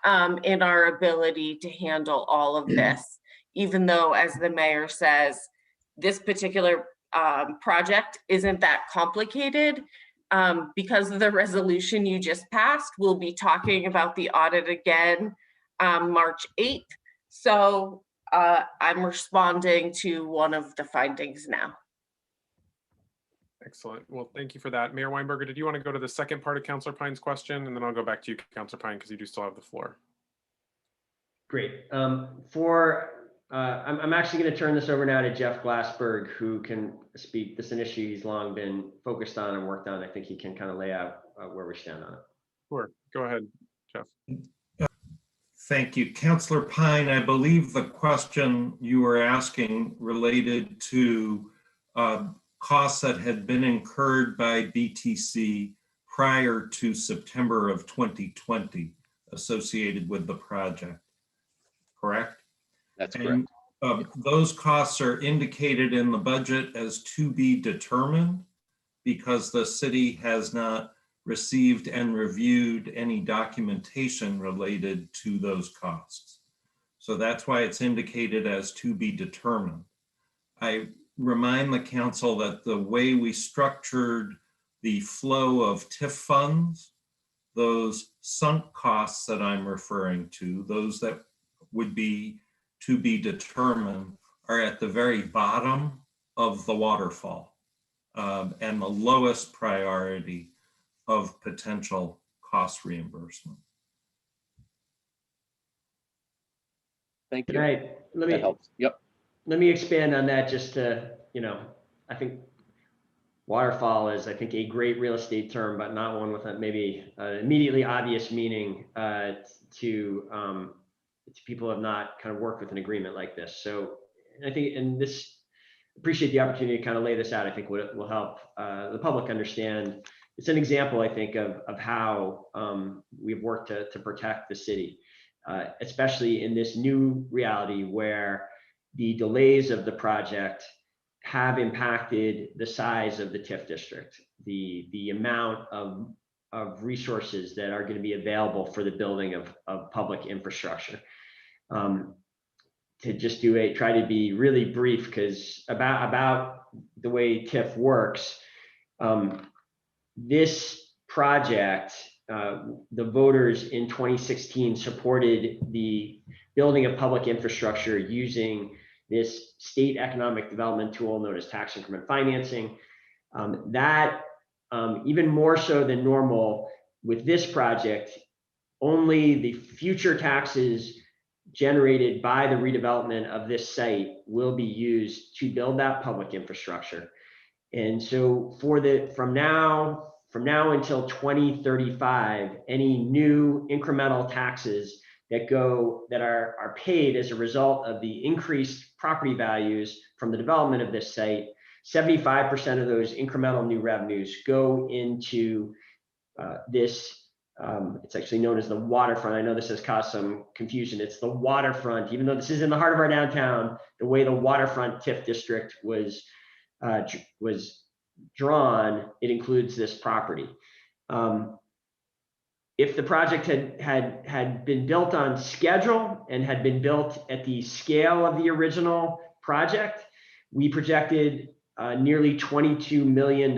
in our ability to handle all of this, even though, as the mayor says, this particular project isn't that complicated. Because of the resolution you just passed, we'll be talking about the audit again March 8th. So I'm responding to one of the findings now. Excellent. Well, thank you for that. Mayor Weinberger, did you want to go to the second part of Councilor Pine's question? And then I'll go back to you, Councilor Pine, because you do still have the floor. Great. I'm actually going to turn this over now to Jeff Glassberg, who can speak. This is an issue he's long been focused on and worked on. I think he can kind of lay out where we stand on it. Sure. Go ahead, Jeff. Thank you. Councilor Pine, I believe the question you were asking related to costs that had been incurred by BTC prior to September of 2020 associated with the project, correct? That's correct. And those costs are indicated in the budget as to be determined because the city has not received and reviewed any documentation related to those costs. So that's why it's indicated as to be determined. I remind the council that the way we structured the flow of TIF funds, those sunk costs that I'm referring to, those that would be to be determined, are at the very bottom of the waterfall and the lowest priority of potential cost reimbursement. Thank you. That helps. Yep. Let me expand on that just to, I think waterfall is, I think, a great real estate term, but not one with maybe immediately obvious meaning to people who have not kind of worked with an agreement like this. So I think, and this, appreciate the opportunity to kind of lay this out. I think will help the public understand. It's an example, I think, of how we've worked to protect the city, especially in this new reality where the delays of the project have impacted the size of the TIF district, the amount of resources that are going to be available for the building of public infrastructure. To just try to be really brief, because about the way TIF works, this project, the voters in 2016 supported the building of public infrastructure using this state economic development tool known as tax increment financing. Even more so than normal with this project, only the future taxes generated by the redevelopment of this site will be used to build that public infrastructure. And so from now until 2035, any new incremental taxes that are paid as a result of the increased property values from the development of this site, 75% of those incremental new revenues go into this. It's actually known as the waterfront. I know this has caused some confusion. It's the waterfront, even though this is in the heart of our downtown. The way the waterfront TIF district was drawn, it includes this property. If the project had been built on schedule and had been built at the scale of the original project, we projected nearly $22 million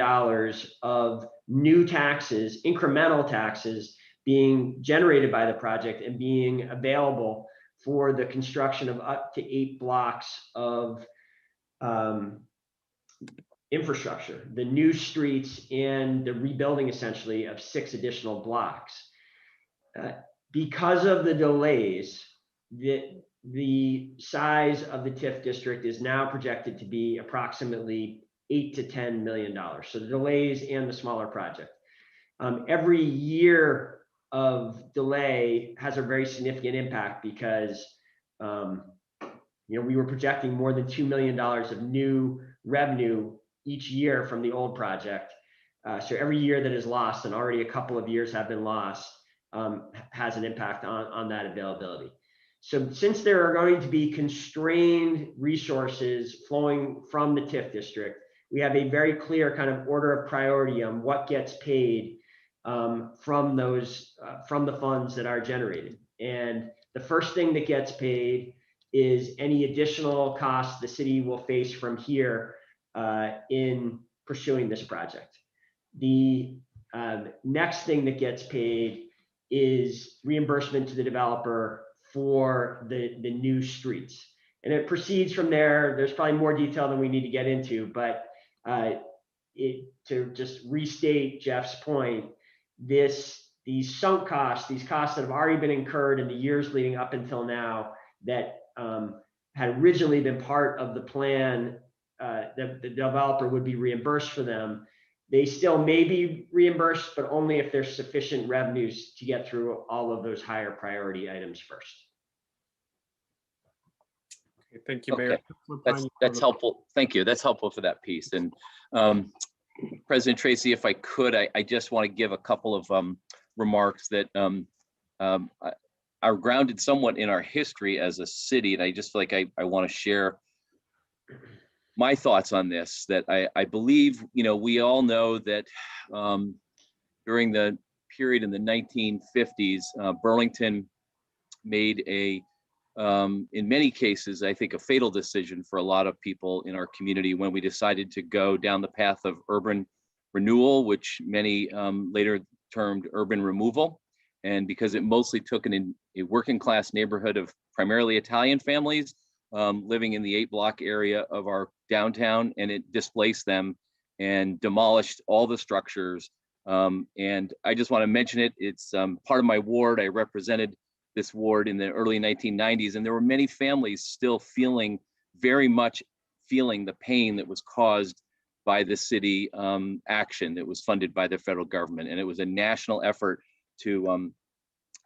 of new taxes, incremental taxes, being generated by the project and being available for the construction of up to 8 blocks of infrastructure, the new streets and the rebuilding essentially of 6 additional blocks. Because of the delays, the size of the TIF district is now projected to be approximately $8 to $10 million. So the delays and the smaller project. Every year of delay has a very significant impact because we were projecting more than $2 million of new revenue each year from the old project. So every year that is lost, and already a couple of years have been lost, has an impact on that availability. So since there are going to be constrained resources flowing from the TIF district, we have a very clear kind of order of priority on what gets paid from the funds that are generated. And the first thing that gets paid is any additional costs the city will face from here in pursuing this project. The next thing that gets paid is reimbursement to the developer for the new streets. And it proceeds from there. There's probably more detail than we need to get into, but to just restate Jeff's point, these sunk costs, these costs that have already been incurred in the years leading up until now that had originally been part of the plan, that the developer would be reimbursed for them. They still may be reimbursed, but only if there's sufficient revenues to get through all of those higher priority items first. Okay, thank you, Mayor. Okay. That's helpful. Thank you. That's helpful for that piece. And President Tracy, if I could, I just want to give a couple of remarks that are grounded somewhat in our history as a city. And I just feel like I want to share my thoughts on this, that I believe, we all know that during the period in the 1950s, Burlington made in many cases, I think, a fatal decision for a lot of people in our community when we decided to go down the path of urban renewal, which many later termed urban removal. And because it mostly took a working class neighborhood of primarily Italian families living in the 8-block area of our downtown, and it displaced them and demolished all the structures. And I just want to mention it. It's part of my ward. I represented this ward in the early 1990s, and there were many families still very much feeling the pain that was caused by the city action that was funded by the federal government. And it was a national effort to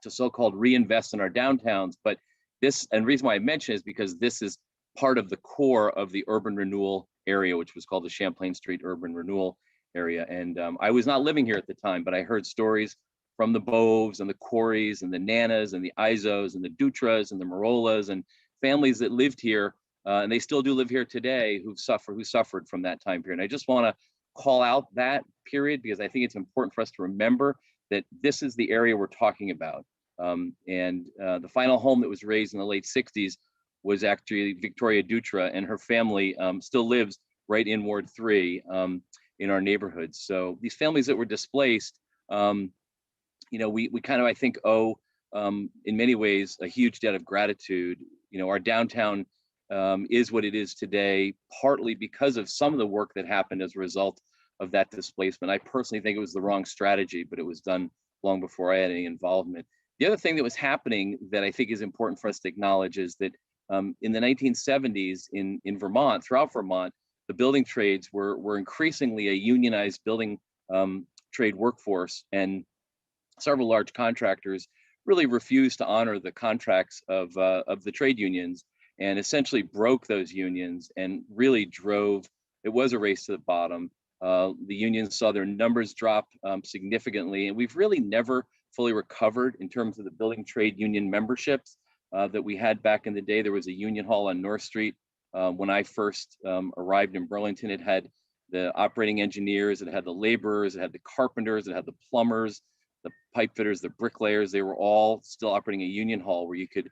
so-called reinvest in our downtowns. But this, and the reason why I mention it is because this is part of the core of the urban renewal area, which was called the Champlain Street Urban Renewal Area. And I was not living here at the time, but I heard stories from the Boves and the Coreys and the Nanas and the Izos and the Dutras and the Marolas and families that lived here, and they still do live here today, who suffered from that time period. And I just want to call out that period because I think it's important for us to remember that this is the area we're talking about. The final home that was raised in the late 60s was actually Victoria Dutra, and her family still lives right in Ward 3 in our neighborhood. So these families that were displaced, we kind of, I think, owe in many ways a huge debt of gratitude. Our downtown is what it is today, partly because of some of the work that happened as a result of that displacement. I personally think it was the wrong strategy, but it was done long before I had any involvement. The other thing that was happening that I think is important for us to acknowledge is that in the 1970s in Vermont, throughout Vermont, the building trades were increasingly a unionized building trade workforce, and several large contractors really refused to honor the contracts of the trade unions and essentially broke those unions and really it was a race to the bottom. The unions saw their numbers drop significantly, and we've really never fully recovered in terms of the building trade union memberships that we had back in the day. There was a union hall on North Street. When I first arrived in Burlington, it had the operating engineers, it had the laborers, it had the carpenters, it had the plumbers, the pipe fitters, the bricklayers. They were all still operating a union hall where you could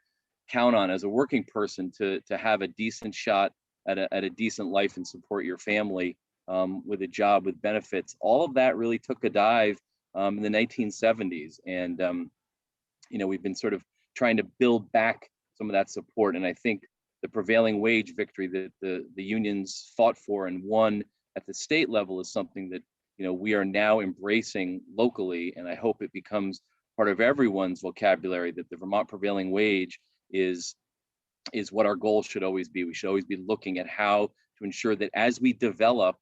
count on as a working person to have a decent shot at a decent life and support your family with a job with benefits. All of that really took a dive in the 1970s. And, we've been sort of trying to build back some of that support. And I think the prevailing wage victory that the unions fought for and won at the state level is something that, we are now embracing locally. And I hope it becomes part of everyone's vocabulary that the Vermont prevailing wage is what our goal should always be. We should always be looking at how to ensure that as we develop,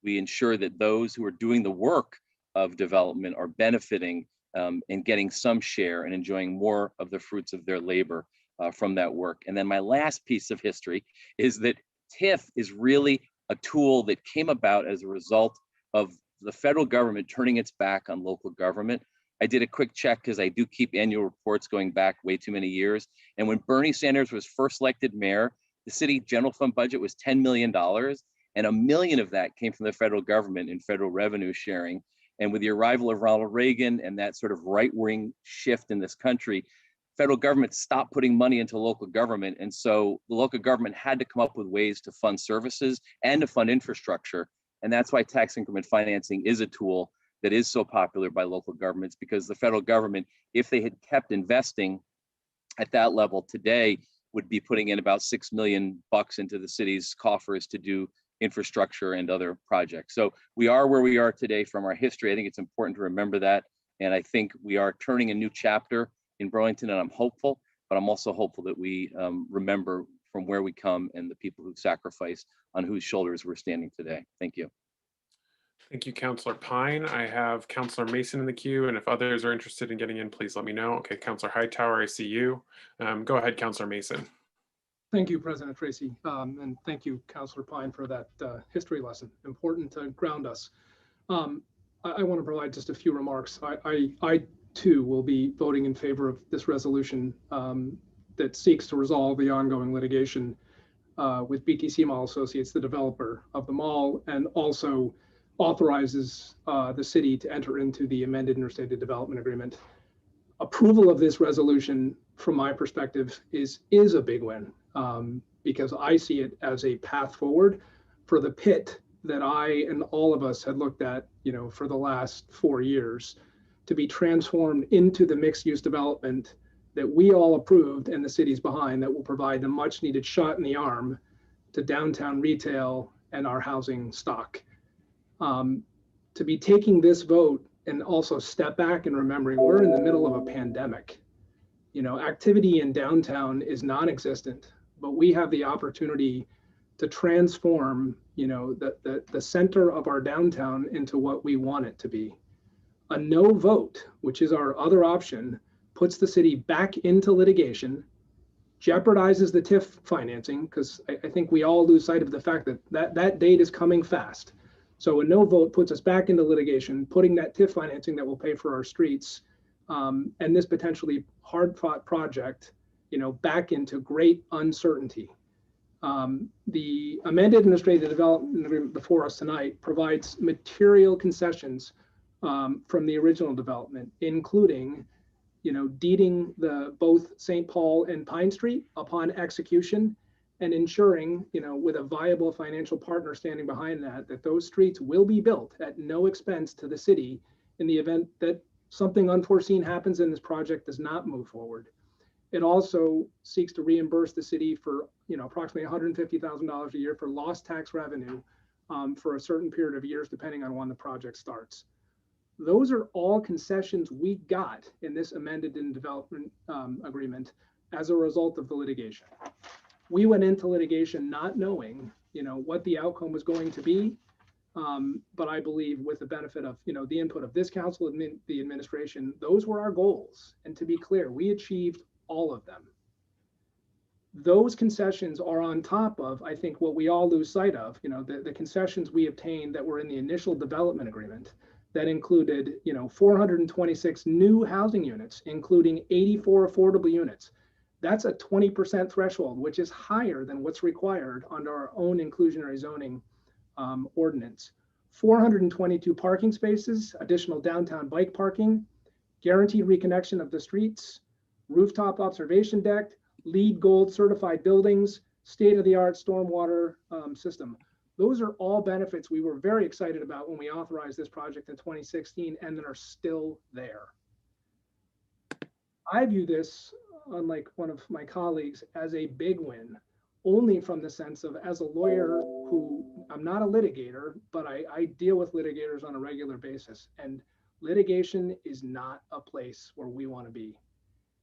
we ensure that those who are doing the work of development are benefiting and getting some share and enjoying more of the fruits of their labor from that work. And then my last piece of history is that TIF is really a tool that came about as a result of the federal government turning its back on local government. I did a quick check because I do keep annual reports going back way too many years. And when Bernie Sanders was first elected mayor, the city general fund budget was $10 million. And $1 million of that came from the federal government in federal revenue sharing. And with the arrival of Ronald Reagan and that sort of right-wing shift in this country, federal government stopped putting money into local government. And so the local government had to come up with ways to fund services and to fund infrastructure. And that's why tax increment financing is a tool that is so popular by local governments, because the federal government, if they had kept investing at that level today, would be putting in about $6 million into the city's coffers to do infrastructure and other projects. So we are where we are today from our history. I think it's important to remember that. And I think we are turning a new chapter in Burlington, and I'm hopeful, but I'm also hopeful that we remember from where we come and the people who've sacrificed, on whose shoulders we're standing today. Thank you. Thank you, Councilor Pine. I have Councilor Mason in the queue, and if others are interested in getting in, please let me know. Okay, Councilor Hightower, I see you. Go ahead, Councilor Mason. Thank you, President Tracy, and thank you, Councilor Pine, for that history lesson. Important to ground us. I want to provide just a few remarks. I too will be voting in favor of this resolution that seeks to resolve the ongoing litigation with BTC Mall Associates, the developer of the mall, and also authorizes the city to enter into the amended and restated development agreement. Approval of this resolution, from my perspective, is a big win, because I see it as a path forward for the pit that I and all of us had looked at, for the last 4 years, to be transformed into the mixed-use development that we all approved and the city's behind, that will provide a much-needed shot in the arm to downtown retail and our housing stock. To be taking this vote and also step back and remembering we're in the middle of a pandemic. Activity in downtown is non-existent, but we have the opportunity to transform, the center of our downtown into what we want it to be. A no vote, which is our other option, puts the city back into litigation, jeopardizes the TIF financing, because I think we all lose sight of the fact that date is coming fast. So a no vote puts us back into litigation, putting that TIF financing that will pay for our streets and this potentially hard-fought project, back into great uncertainty. The amended administrative development agreement before us tonight provides material concessions from the original development, including, deeding both St. Paul and Pine Street upon execution, and ensuring, with a viable financial partner standing behind that those streets will be built at no expense to the city in the event that something unforeseen happens and this project does not move forward. It also seeks to reimburse the city for, approximately $150,000 a year for lost tax revenue for a certain period of years, depending on when the project starts. Those are all concessions we got in this amended and development agreement as a result of the litigation. We went into litigation not knowing, what the outcome was going to be. But I believe with the benefit of, the input of this council and the administration, those were our goals. And to be clear, we achieved all of them. Those concessions are on top of, I think, what we all lose sight of, the concessions we obtained that were in the initial development agreement that included, 426 new housing units, including 84 affordable units. That's a 20% threshold, which is higher than what's required under our own inclusionary zoning ordinance. 422 parking spaces, additional downtown bike parking, guaranteed reconnection of the streets, rooftop observation deck, LEED Gold certified buildings, state-of-the-art stormwater system. Those are all benefits we were very excited about when we authorized this project in 2016 and that are still there. I view this, unlike one of my colleagues, as a big win, only from the sense of, as a lawyer who, I'm not a litigator, but I deal with litigators on a regular basis, and litigation is not a place where we want to be.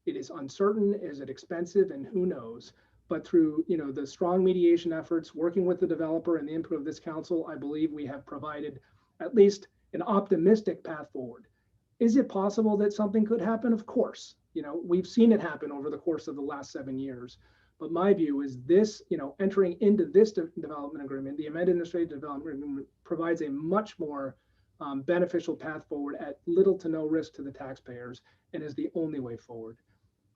It is uncertain, is it expensive, and who knows? But through, the strong mediation efforts, working with the developer and the input of this council, I believe we have provided at least an optimistic path forward. Is it possible that something could happen? Of course. We've seen it happen over the course of the last 7 years. But my view is this, entering into this development agreement, the amended administrative development agreement, provides a much more beneficial path forward at little to no risk to the taxpayers, and is the only way forward.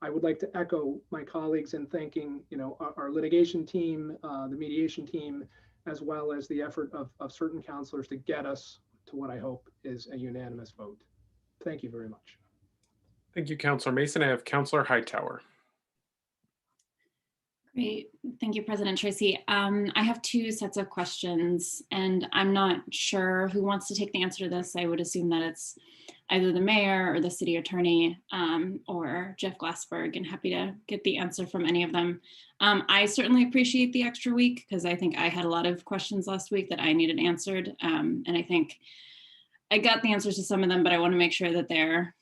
I would like to echo my colleagues in thanking, our litigation team, the mediation team, as well as the effort of certain councilors to get us to what I hope is a unanimous vote. Thank you very much. Thank you, Councilor Mason. I have Councilor Hightower. Great. Thank you, President Tracy. I have two sets of questions, and I'm not sure who wants to take the answer to this. I would assume that it's either the mayor or the city attorney or Jeff Glassberg, and happy to get the answer from any of them. I certainly appreciate the extra week because I think I had a lot of questions last week that I needed answered. And I think I got the answers to some of them, but I want to make sure that they're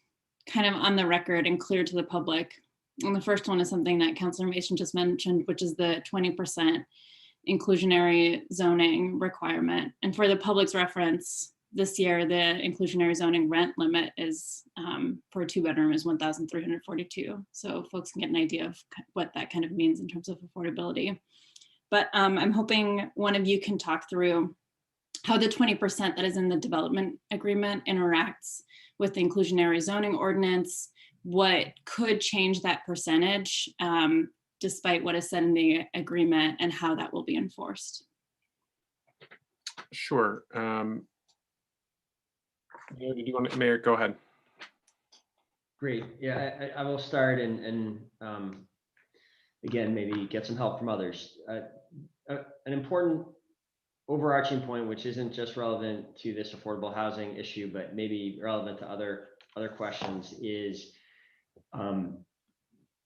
kind of on the record and clear to the public. And the first one is something that Councilor Mason just mentioned, which is the 20% inclusionary zoning requirement. And for the public's reference, this year, the inclusionary zoning rent limit is for a 2-bedroom is $1,342. So folks can get an idea of what that kind of means in terms of affordability. But I'm hoping one of you can talk through how the 20% that is in the development agreement interacts with the inclusionary zoning ordinance, what could change that percentage despite what is said in the agreement, and how that will be enforced. Sure. Do you want to, Mayor, go ahead. Great. Yeah, I will start and again, maybe get some help from others. An important overarching point, which isn't just relevant to this affordable housing issue, but maybe relevant to other questions, is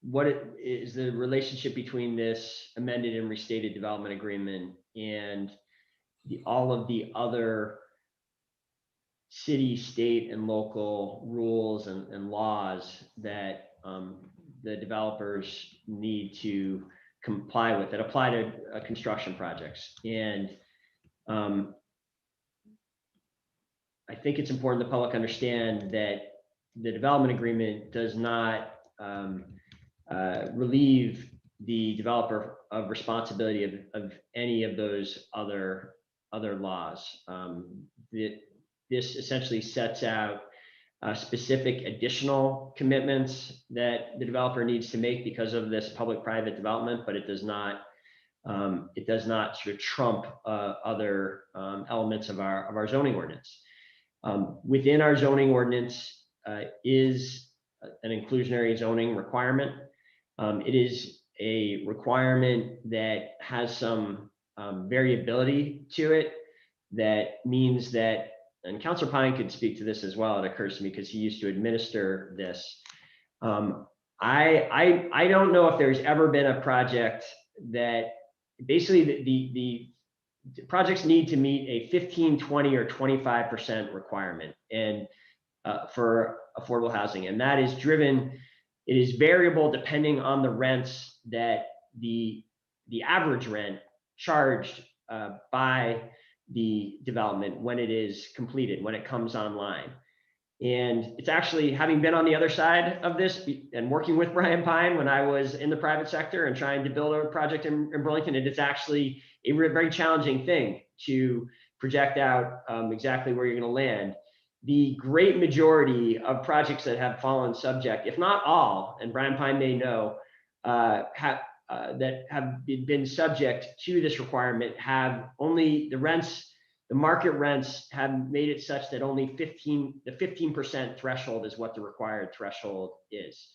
what is the relationship between this amended and restated development agreement and all of the other city, state, and local rules and laws that the developers need to comply with that apply to construction projects. And I think it's important the public understand that the development agreement does not relieve the developer of responsibility of any of those other laws. This essentially sets out specific additional commitments that the developer needs to make because of this public-private development, but it does not sort of trump other elements of our zoning ordinance. Within our zoning ordinance is an inclusionary zoning requirement. It is a requirement that has some variability to it. That means that, and Councilor Pine could speak to this as well, it occurs to me, because he used to administer this. I don't know if there's ever been a project that basically the projects need to meet a 15, 20, or 25% requirement and for affordable housing. And that is driven, it is variable depending on the rents that the average rent charged by the development when it is completed, when it comes online. And it's actually, having been on the other side of this and working with Brian Pine when I was in the private sector and trying to build a project in Burlington, it is actually a very challenging thing to project out exactly where you're going to land. The great majority of projects that have fallen subject, if not all, and Brian Pine may know, that have been subject to this requirement have only the market rents have made it such that only the 15% threshold is what the required threshold is.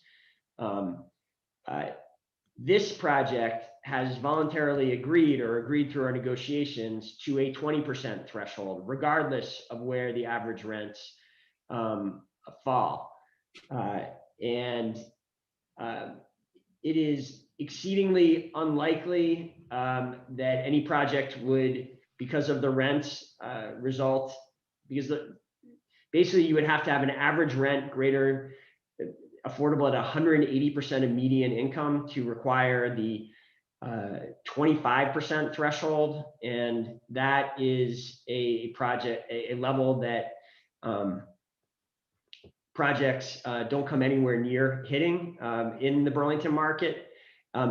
This project has voluntarily agreed through our negotiations to a 20% threshold, regardless of where the average rents fall. And it is exceedingly unlikely that any project would, because of the rents, result, because basically you would have to have an average rent affordable at 180% of median income to require the 25% threshold. And that is a level that projects don't come anywhere near hitting in the Burlington market.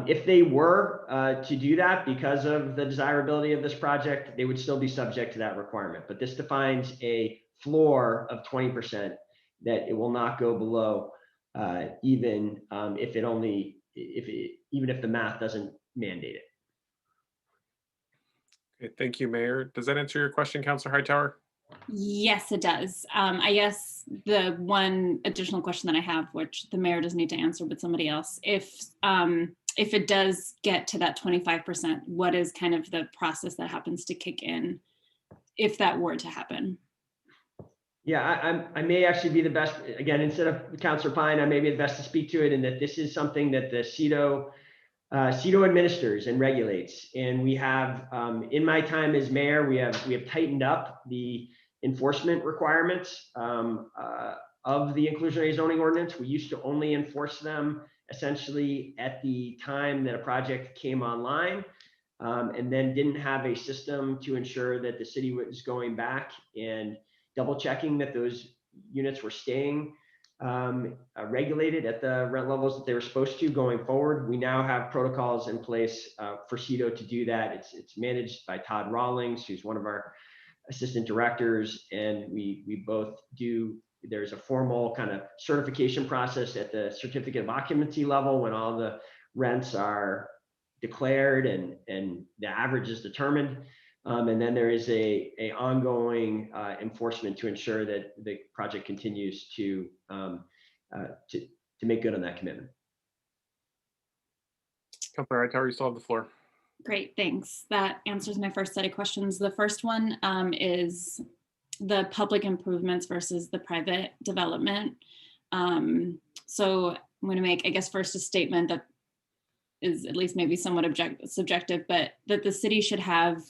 If they were to do that because of the desirability of this project, they would still be subject to that requirement. But this defines a floor of 20% that it will not go below, even if the math doesn't mandate it. Okay, thank you, Mayor. Does that answer your question, Councilor Hightower? Yes, it does. I guess the one additional question that I have, which the mayor doesn't need to answer, but somebody else, if it does get to that 25%, what is kind of the process that happens to kick in if that were to happen? Yeah, I may actually be the best, again, instead of Councilor Pine, I may be the best to speak to it, and that this is something that the CEDO administers and regulates. And we have, in my time as mayor, we have tightened up the enforcement requirements of the inclusionary zoning ordinance. We used to only enforce them essentially at the time that a project came online, and then didn't have a system to ensure that the city was going back and double checking that those units were staying regulated at the rent levels that they were supposed to going forward. We now have protocols in place for CEDO to do that. It's managed by Todd Rawlings, who's one of our assistant directors, and we both do. There's a formal kind of certification process at the certificate of occupancy level when all the rents are declared and the average is determined. And then there is a ongoing enforcement to ensure that the project continues to make good on that commitment. Councilor Hightower, you still have the floor. Great, thanks. That answers my first set of questions. The first one is the public improvements versus the private development. So I'm going to make, I guess, first a statement that is at least maybe somewhat subjective, but that the city should have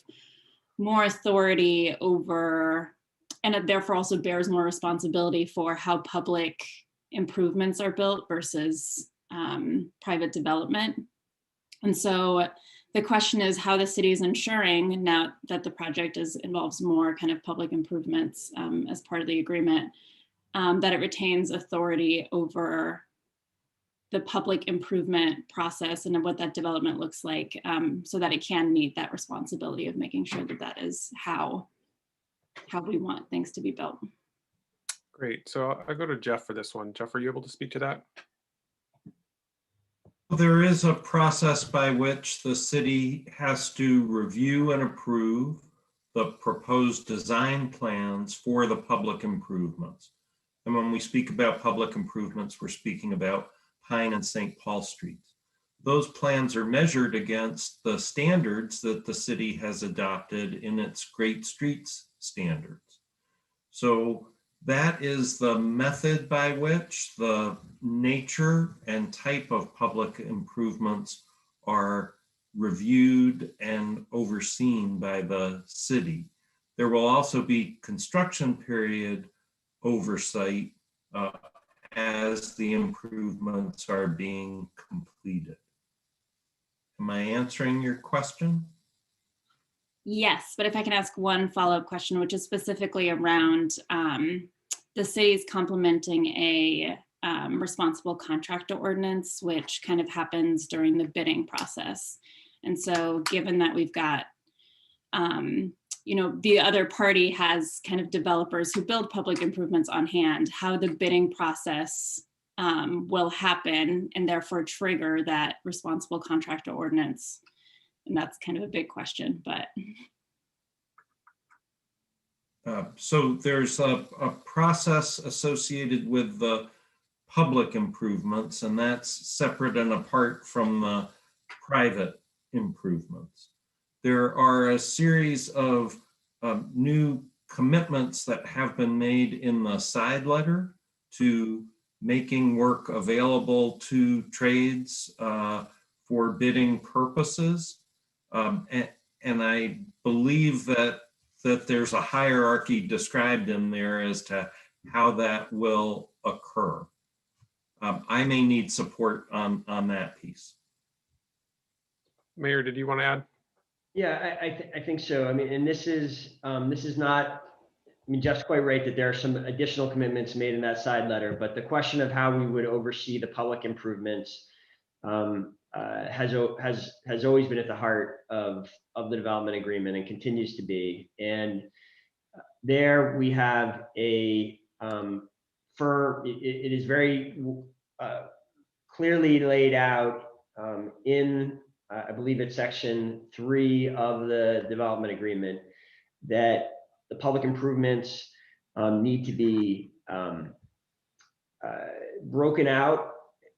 more authority over, and it therefore also bears more responsibility for how public improvements are built versus private development. And so the question is how the city is ensuring, now that the project involves more kind of public improvements as part of the agreement, that it retains authority over the public improvement process and what that development looks like, so that it can meet that responsibility of making sure that that is how we want things to be built. Great. So I'll go to Jeff for this one. Jeff, are you able to speak to that? There is a process by which the city has to review and approve the proposed design plans for the public improvements. And when we speak about public improvements, we're speaking about Pine and St. Paul Streets. Those plans are measured against the standards that the city has adopted in its Great Streets standards. So that is the method by which the nature and type of public improvements are reviewed and overseen by the city. There will also be construction period oversight as the improvements are being completed. Am I answering your question? Yes, but if I can ask one follow-up question, which is specifically around the city's complementing a responsible contractor ordinance, which kind of happens during the bidding process. And so given that we've got, the other party has kind of developers who build public improvements on hand, how the bidding process will happen and therefore trigger that responsible contractor ordinance. And that's kind of a big question, but. So there's a process associated with the public improvements, and that's separate and apart from the private improvements. There are a series of new commitments that have been made in the side letter to making work available to trades for bidding purposes. And I believe that there's a hierarchy described in there as to how that will occur. I may need support on that piece. Mayor, did you want to add? Yeah, I think so. I mean, and this is not, I mean, Jeff's quite right that there are some additional commitments made in that side letter, but the question of how we would oversee the public improvements has always been at the heart of the development agreement and continues to be. And there we have a it is very clearly laid out in I believe it's section 3 of the development agreement that the public improvements need to be broken out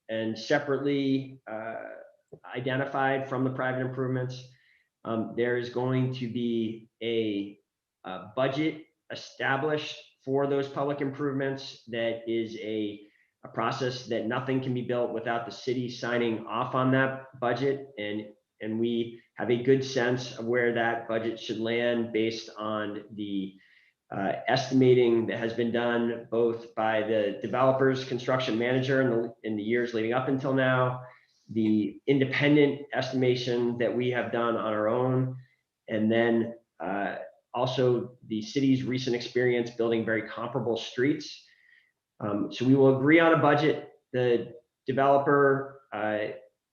and separately identified from the private improvements. There is going to be a budget established for those public improvements. That is a process that nothing can be built without the city signing off on that budget. And we have a good sense of where that budget should land based on the estimating that has been done both by the developer's construction manager in the years leading up until now, the independent estimation that we have done on our own, and then also the city's recent experience building very comparable streets. So we will agree on a budget. The developer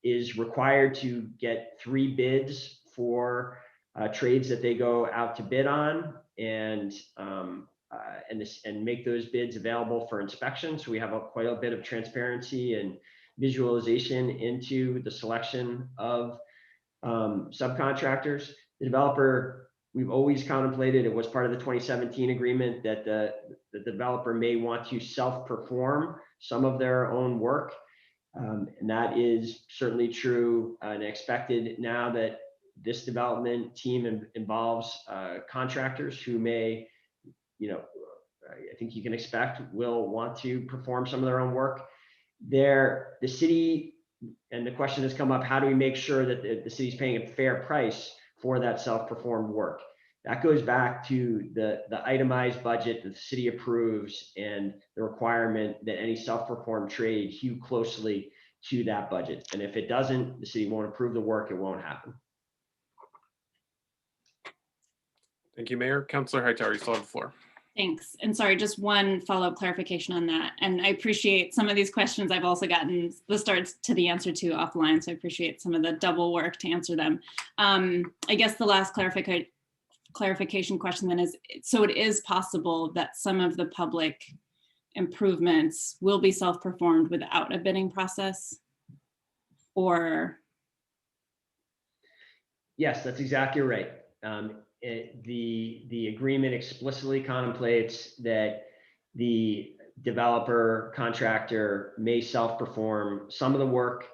is required to get 3 bids for trades that they go out to bid on, and make those bids available for inspection. So we have quite a bit of transparency and visualization into the selection of subcontractors. The developer, we've always contemplated, it was part of the 2017 agreement, that the developer may want to self-perform some of their own work. And that is certainly true and expected now that this development team involves contractors who may, I think you can expect, will want to perform some of their own work. The city, and the question has come up, how do we make sure that the city's paying a fair price for that self-performed work? That goes back to the itemized budget that the city approves and the requirement that any self-performed trade hew closely to that budget. And if it doesn't, the city won't approve the work, it won't happen. Thank you, Mayor. Councilor Hightower, you still have the floor. Thanks. And sorry, just one follow-up clarification on that. And I appreciate some of these questions I've also gotten the starts to the answer to offline. So I appreciate some of the double work to answer them. I guess the last clarification question then is, so it is possible that some of the public improvements will be self-performed without a bidding process? Or? Yes, that's exactly right. The agreement explicitly contemplates that the developer contractor may self-perform some of the work.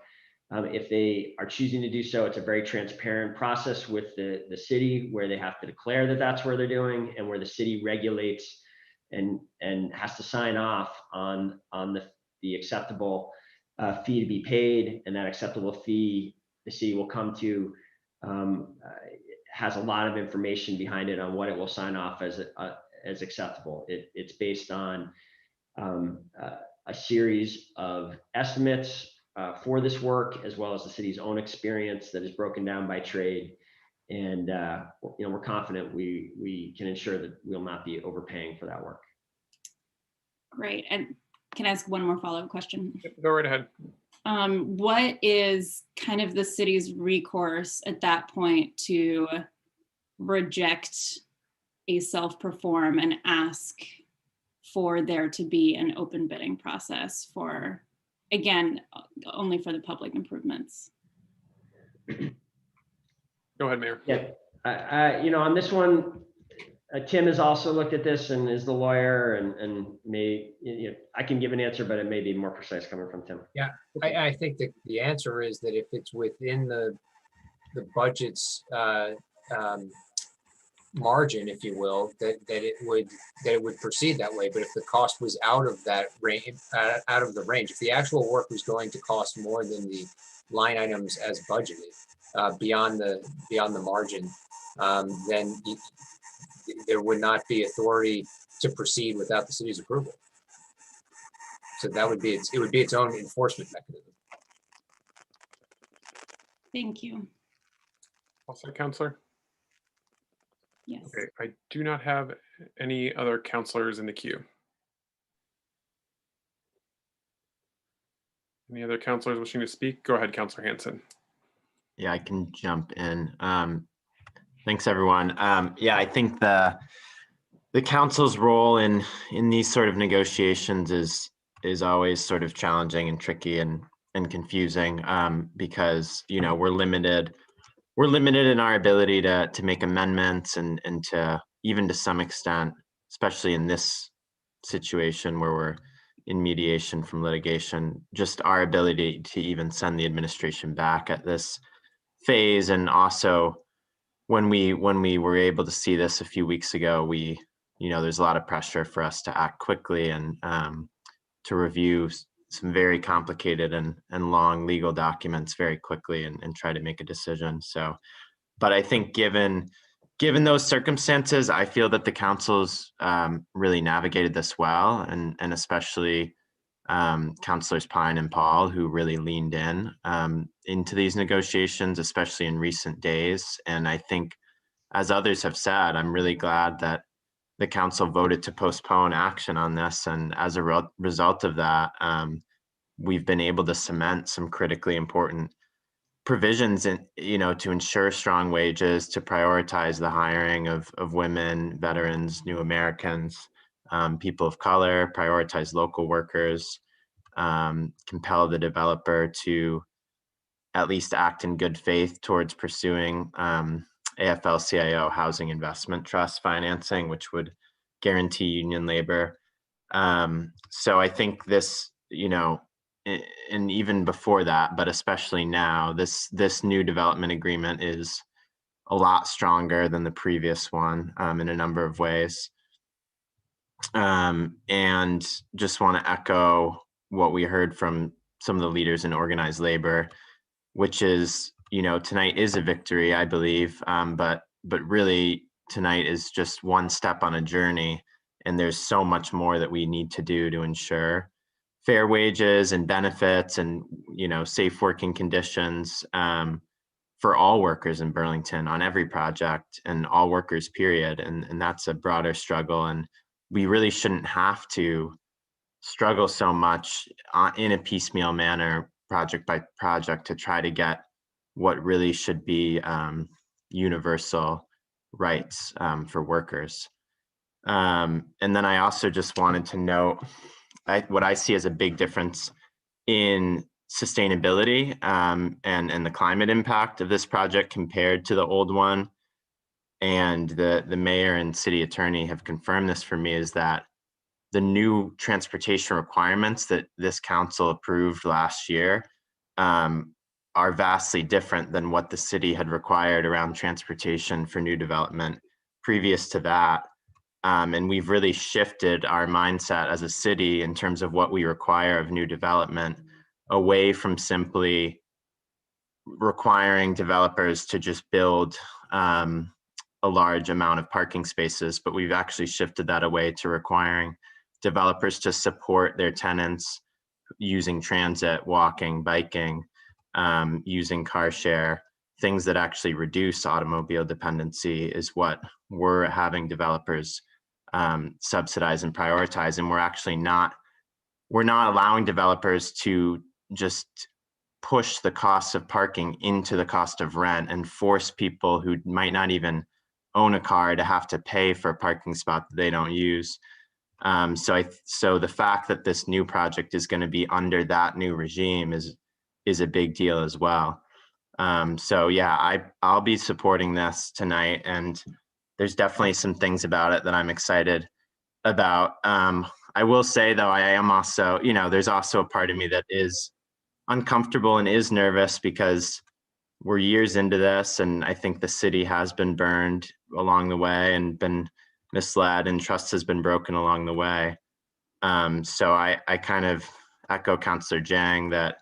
If they are choosing to do so, it's a very transparent process with the city, where they have to declare that that's where they're doing, and where the city regulates and has to sign off on the acceptable fee to be paid. And that acceptable fee, the city will come to, has a lot of information behind it on what it will sign off as acceptable. It's based on a series of estimates for this work, as well as the city's own experience that is broken down by trade. And we're confident we can ensure that we'll not be overpaying for that work. Great. And can I ask one more follow-up question? Go right ahead. What is kind of the city's recourse at that point to reject a self-perform and ask for there to be an open bidding process for, again, only for the public improvements? Go ahead, Mayor. Yeah, on this one, Tim has also looked at this and is the lawyer, and may, I can give an answer, but it may be more precise coming from Tim. Yeah, I think that the answer is that if it's within the budget's margin, if you will, that it would proceed that way. But if the cost was out of that range, if the actual work was going to cost more than the line items as budgeted, beyond the margin, then there would not be authority to proceed without the city's approval. So that would be it would be its own enforcement mechanism. Thank you. Also, Councilor? Yes. Okay, I do not have any other councilors in the queue. Any other councilors wishing to speak? Go ahead, Councilor Hanson. Yeah, I can jump in. Thanks, everyone. Yeah, I think the council's role in these sort of negotiations is always sort of challenging and tricky and confusing, because we're limited in our ability to make amendments and to even to some extent, especially in this situation where we're in mediation from litigation, just our ability to even send the administration back at this phase. And also when we were able to see this a few weeks ago, there's a lot of pressure for us to act quickly and to review some very complicated and long legal documents very quickly and try to make a decision. So, but I think given those circumstances, I feel that the council's really navigated this well, and especially Councilors Pine and Paul, who really leaned in into these negotiations, especially in recent days. And I think, as others have said, I'm really glad that the council voted to postpone action on this. And as a result of that, we've been able to cement some critically important provisions to ensure strong wages, to prioritize the hiring of women, veterans, new Americans, people of color, prioritize local workers, compel the developer to at least act in good faith towards pursuing AFL-CIO Housing Investment Trust financing, which would guarantee union labor. So I think this, and even before that, but especially now, this new development agreement is a lot stronger than the previous one in a number of ways. And just want to echo what we heard from some of the leaders in organized labor, which is, tonight is a victory, I believe, but really tonight is just one step on a journey, and there's so much more that we need to do to ensure fair wages and benefits and, safe working conditions for all workers in Burlington on every project, and all workers, period. And that's a broader struggle. And we really shouldn't have to struggle so much in a piecemeal manner, project by project, to try to get what really should be universal rights for workers. And then I also just wanted to note what I see as a big difference in sustainability and the climate impact of this project compared to the old one. And the mayor and city attorney have confirmed this for me, is that the new transportation requirements that this council approved last year are vastly different than what the city had required around transportation for new development previous to that. And we've really shifted our mindset as a city in terms of what we require of new development, away from simply requiring developers to just build a large amount of parking spaces, but we've actually shifted that away to requiring developers to support their tenants using transit, walking, biking, using car share. Things that actually reduce automobile dependency is what we're having developers subsidize and prioritize. And we're not allowing developers to just push the cost of parking into the cost of rent and force people who might not even own a car to have to pay for a parking spot that they don't use. So the fact that this new project is going to be under that new regime is a big deal as well. So yeah, I'll be supporting this tonight, and there's definitely some things about it that I'm excited about. I will say though, I am also, there's also a part of me that is uncomfortable and is nervous, because we're years into this, and I think the city has been burned along the way and been misled, and trust has been broken along the way. So I kind of echo Councilor Jang that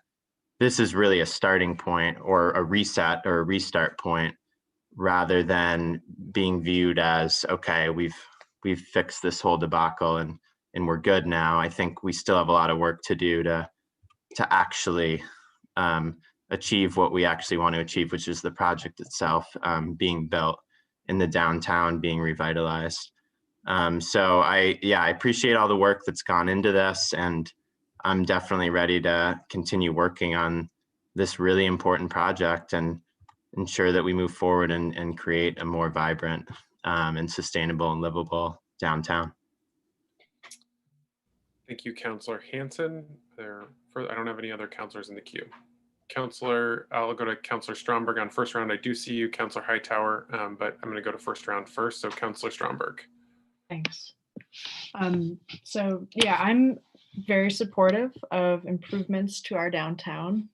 this is really a starting point, or a reset or a restart point, rather than being viewed as, okay, we've fixed this whole debacle and we're good now. I think we still have a lot of work to do to actually achieve what we actually want to achieve, which is the project itself being built in the downtown, being revitalized. So I appreciate all the work that's gone into this, and I'm definitely ready to continue working on this really important project and ensure that we move forward and create a more vibrant and sustainable and livable downtown. Thank you, Councilor Hanson. I don't have any other councilors in the queue. Councilor, I'll go to Councilor Stromberg on first round. I do see you, Councilor Hightower, but I'm going to go to first round first. So Councilor Stromberg. Thanks. So yeah, I'm very supportive of improvements to our downtown.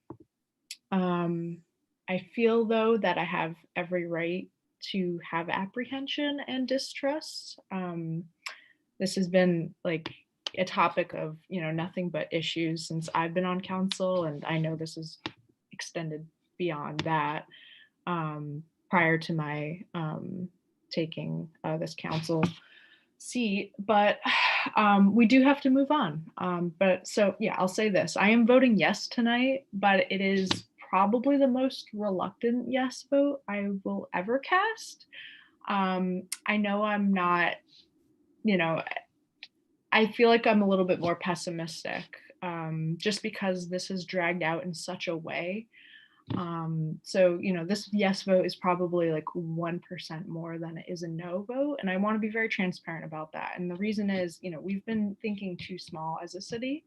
I feel though that I have every right to have apprehension and distrust. This has been like a topic of, nothing but issues since I've been on council, and I know this is extended beyond that. Prior to my taking this council seat, but we do have to move on. But so yeah, I'll say this: I am voting yes tonight, but it is probably the most reluctant yes vote I will ever cast. I know I'm not, I feel like I'm a little bit more pessimistic, just because this has dragged out in such a way. So, this yes vote is probably like 1% more than it is a no vote. And I want to be very transparent about that. And the reason is, we've been thinking too small as a city.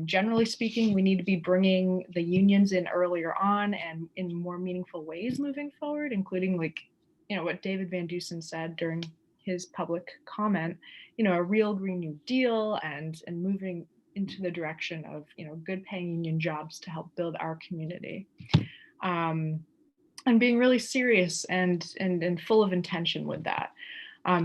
Generally speaking, we need to be bringing the unions in earlier on and in more meaningful ways moving forward, including like, what David Van Dusen said during his public comment, a real Green New Deal and moving into the direction of, good paying union jobs to help build our community. And being really serious and full of intention with that.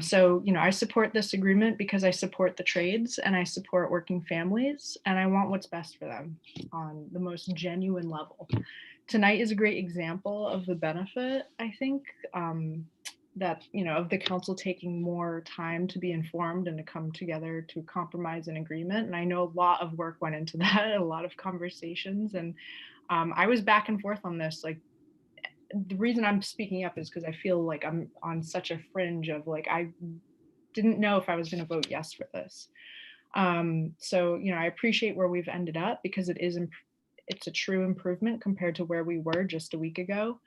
So, I support this agreement because I support the trades and I support working families, and I want what's best for them on the most genuine level. Tonight is a great example of the benefit, I think, that, of the council taking more time to be informed and to come together to compromise an agreement. And I know a lot of work went into that, a lot of conversations. And I was back and forth on this. Like, the reason I'm speaking up is because I feel like I'm on such a fringe of like, I didn't know if I was going to vote yes for this. So, I appreciate where we've ended up because it's a true improvement compared to where we were just a week ago.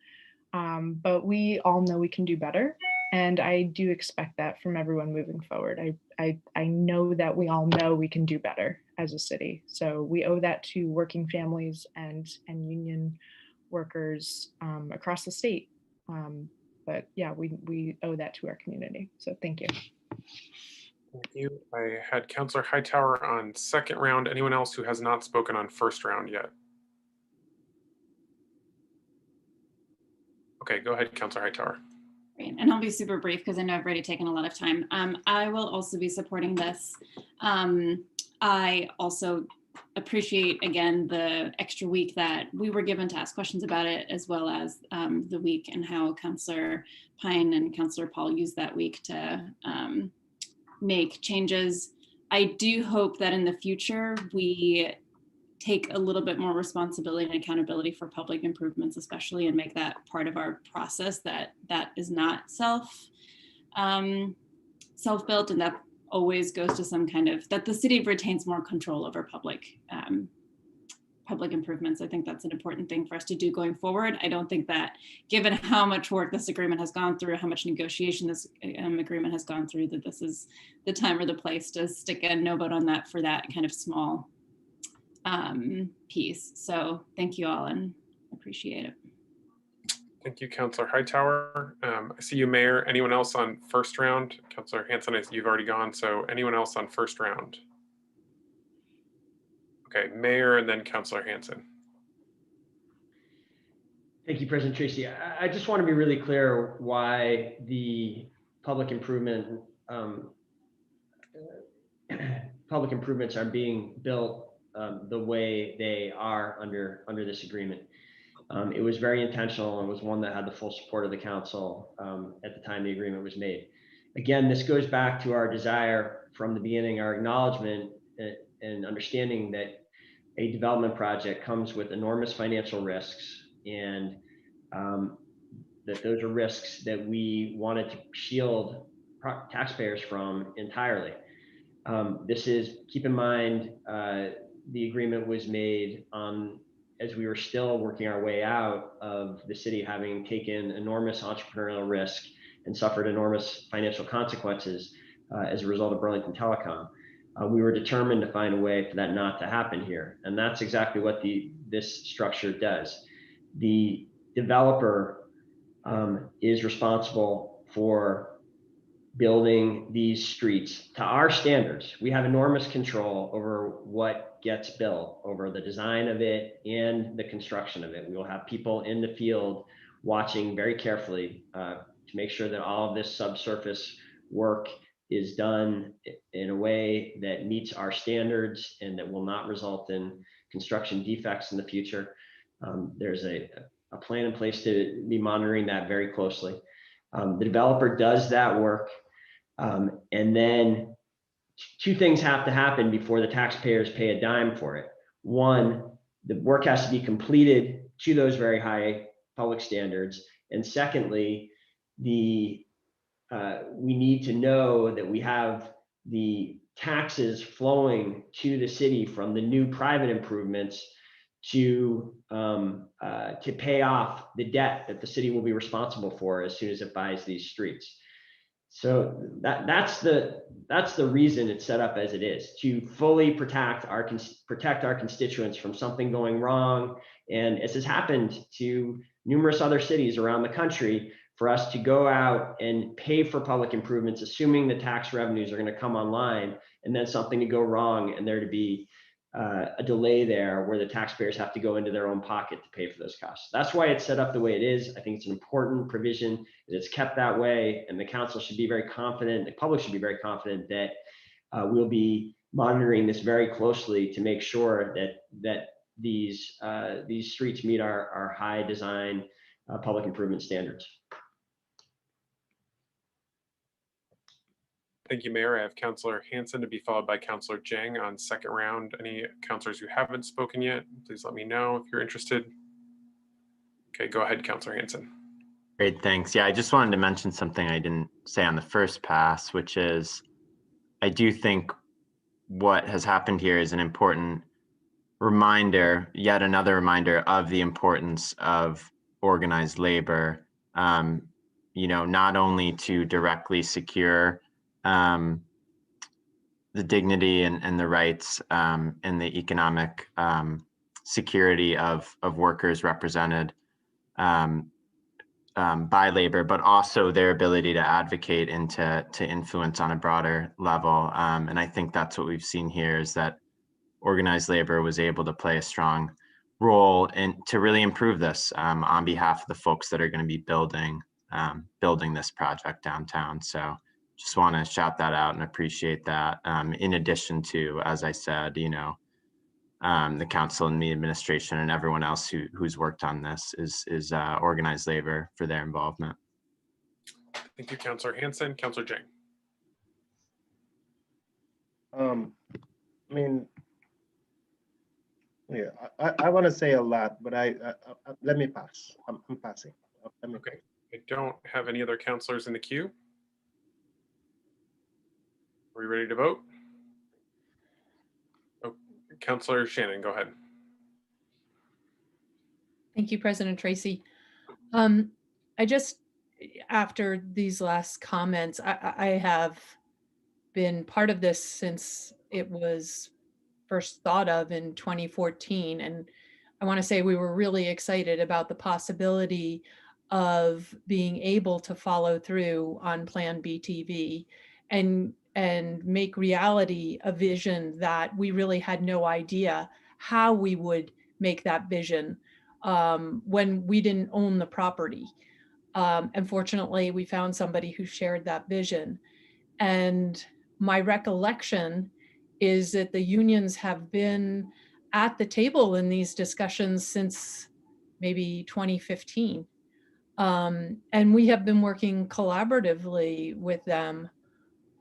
But we all know we can do better. And I do expect that from everyone moving forward. I know that we all know we can do better as a city. So we owe that to working families and union workers across the state. But yeah, we owe that to our community. So thank you. Thank you. I had Councilor Hightower on second round. Anyone else who has not spoken on first round yet? Okay, go ahead, Councilor Hightower. Great. And I'll be super brief because I know I've already taken a lot of time. I will also be supporting this. I also appreciate, again, the extra week that we were given to ask questions about it, as well as the week and how Councilor Pine and Councilor Paul used that week to make changes. I do hope that in the future, we take a little bit more responsibility and accountability for public improvements, especially, and make that part of our process that is not self-built, and that always goes to some kind of, that the city retains more control over public improvements. I think that's an important thing for us to do going forward. I don't think that, given how much work this agreement has gone through, how much negotiation this agreement has gone through, that this is the time or the place to stick a no vote on that for that kind of small piece. So thank you all and appreciate it. Thank you, Councilor Hightower. I see you, Mayor. Anyone else on first round? Councilor Hanson, you've already gone. So anyone else on first round? Okay, Mayor and then Councilor Hanson. Thank you, President Tracy. I just want to be really clear why the public improvements are being built the way they are under this agreement. It was very intentional and was one that had the full support of the council at the time the agreement was made. Again, this goes back to our desire from the beginning, our acknowledgement and understanding that a development project comes with enormous financial risks, and that those are risks that we wanted to shield taxpayers from entirely. This is, keep in mind, the agreement was made as we were still working our way out of the city having taken enormous entrepreneurial risk and suffered enormous financial consequences as a result of Burlington Telecom. we were determined to find a way for that not to happen here. And that's exactly what this structure does. The developer is responsible for building these streets to our standards. We have enormous control over what gets built, over the design of it and the construction of it. We will have people in the field watching very carefully to make sure that all of this subsurface work is done in a way that meets our standards and that will not result in construction defects in the future. There's a plan in place to be monitoring that very closely. The developer does that work, and then two things have to happen before the taxpayers pay a dime for it. One, the work has to be completed to those very high public standards, and secondly, we need to know that we have the taxes flowing to the city from the new private improvements to pay off the debt that the city will be responsible for as soon as it buys these streets. So that's the reason it's set up as it is, to fully protect our constituents from something going wrong. And as has happened to numerous other cities around the country, for us to go out and pay for public improvements, assuming the tax revenues are going to come online, and then something to go wrong and there to be a delay there where the taxpayers have to go into their own pocket to pay for those costs. That's why it's set up the way it is. I think it's an important provision that it's kept that way, and the council should be very confident, the public should be very confident that we'll be monitoring this very closely to make sure that these streets meet our high design public improvement standards. Thank you, Mayor. I have Councilor Hanson to be followed by Councilor Jang on second round. Any councilors who haven't spoken yet, please let me know if you're interested. Okay, go ahead, Councilor Hanson. Great, thanks. Yeah, I just wanted to mention something I didn't say on the first pass, which is I do think what has happened here is an important reminder, yet another reminder of the importance of organized labor, not only to directly secure the dignity and the rights and the economic security of workers represented by labor, but also their ability to advocate and to influence on a broader level. And I think that's what we've seen here, is that organized labor was able to play a strong role in to really improve this on behalf of the folks that are going to be building this project downtown. So just want to shout that out and appreciate that. In addition to, as I said, the council and the administration and everyone else who's worked on this is organized labor for their involvement. Thank you, Councilor Hanson. Councilor Jang. I want to say a lot, but let me pass. I'm passing. Okay. I don't have any other councilors in the queue. Are we ready to vote? Oh, Councilor Shannon, go ahead. Thank you, President Tracy. I just, after these last comments, I have been part of this since it was first thought of in 2014. And I want to say we were really excited about the possibility of being able to follow through on Plan BTV and make reality a vision that we really had no idea how we would make that vision when we didn't own the property. And fortunately, we found somebody who shared that vision. And my recollection is that the unions have been at the table in these discussions since maybe 2015. And we have been working collaboratively with them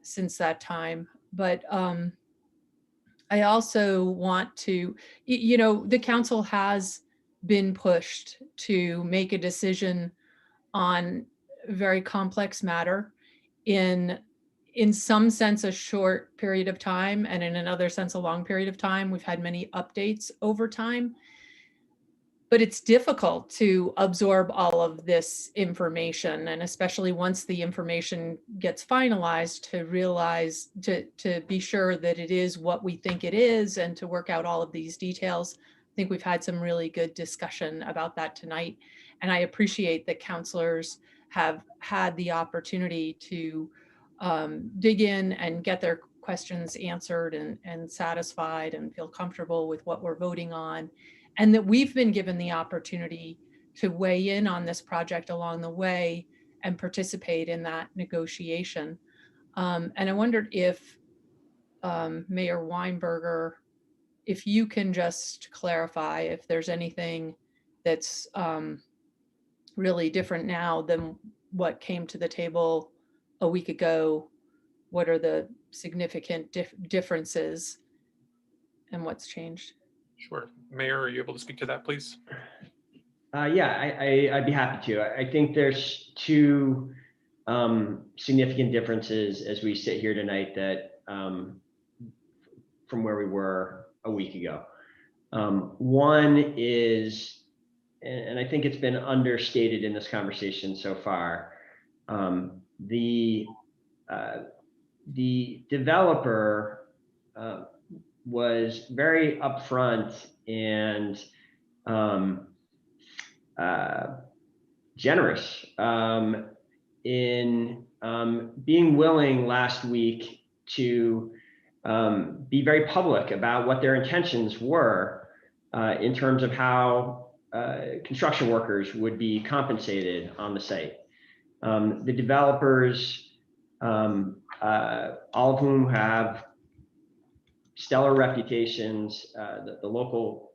since that time. But I also want to, the council has been pushed to make a decision on a very complex matter in some sense a short period of time, and in another sense a long period of time. We've had many updates over time. but it's difficult to absorb all of this information, and especially once the information gets finalized, to realize, to be sure that it is what we think it is, and to work out all of these details. I think we've had some really good discussion about that tonight, and I appreciate that counselors have had the opportunity to dig in and get their questions answered and satisfied and feel comfortable with what we're voting on, and that we've been given the opportunity to weigh in on this project along the way and participate in that negotiation. And I wondered if Mayor Weinberger, if you can just clarify if there's anything that's really different now than what came to the table a week ago. What are the significant differences and what's changed? Sure. Mayor, are you able to speak to that, please? Yeah, I'd be happy to. I think there's two significant differences as we sit here tonight that from where we were a week ago. One is, and I think it's been understated in this conversation so far, the developer was very upfront and generous in being willing last week to be very public about what their intentions were in terms of how construction workers would be compensated on the site. The developers, all of whom have stellar reputations, the local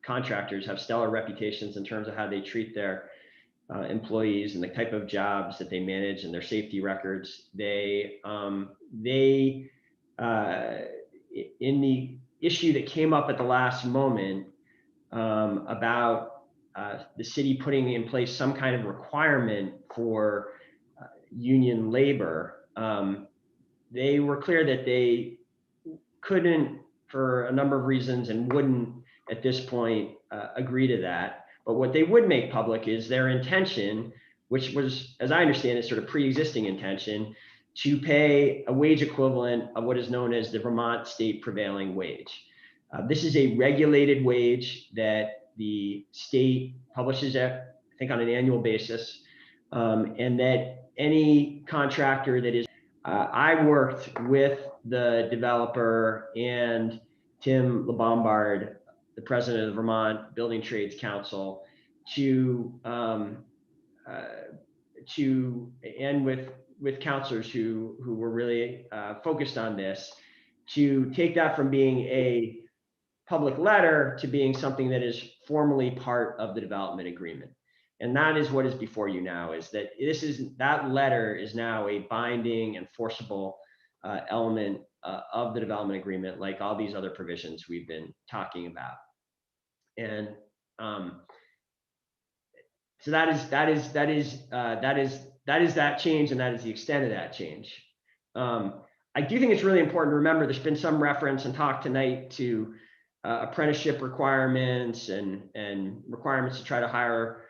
contractors have stellar reputations in terms of how they treat their employees and the type of jobs that they manage and their safety records. In the issue that came up at the last moment about the city putting in place some kind of requirement for union labor, they were clear that they couldn't, for a number of reasons, and wouldn't at this point agree to that. But what they would make public is their intention, which was, as I understand it, sort of pre-existing intention, to pay a wage equivalent of what is known as the Vermont state prevailing wage. This is a regulated wage that the state publishes, I think, on an annual basis, and that any contractor that is, I worked with the developer and Tim LeBombard, the president of the Vermont Building Trades Council, and with counselors who were really focused on this, to take that from being a public letter to being something that is formally part of the development agreement. And that is what is before you now, is that that letter is now a binding, enforceable element of the development agreement, like all these other provisions we've been talking about. And so that is that change, and that is the extent of that change. I do think it's really important to remember there's been some reference and talk tonight to apprenticeship requirements and requirements to try to hire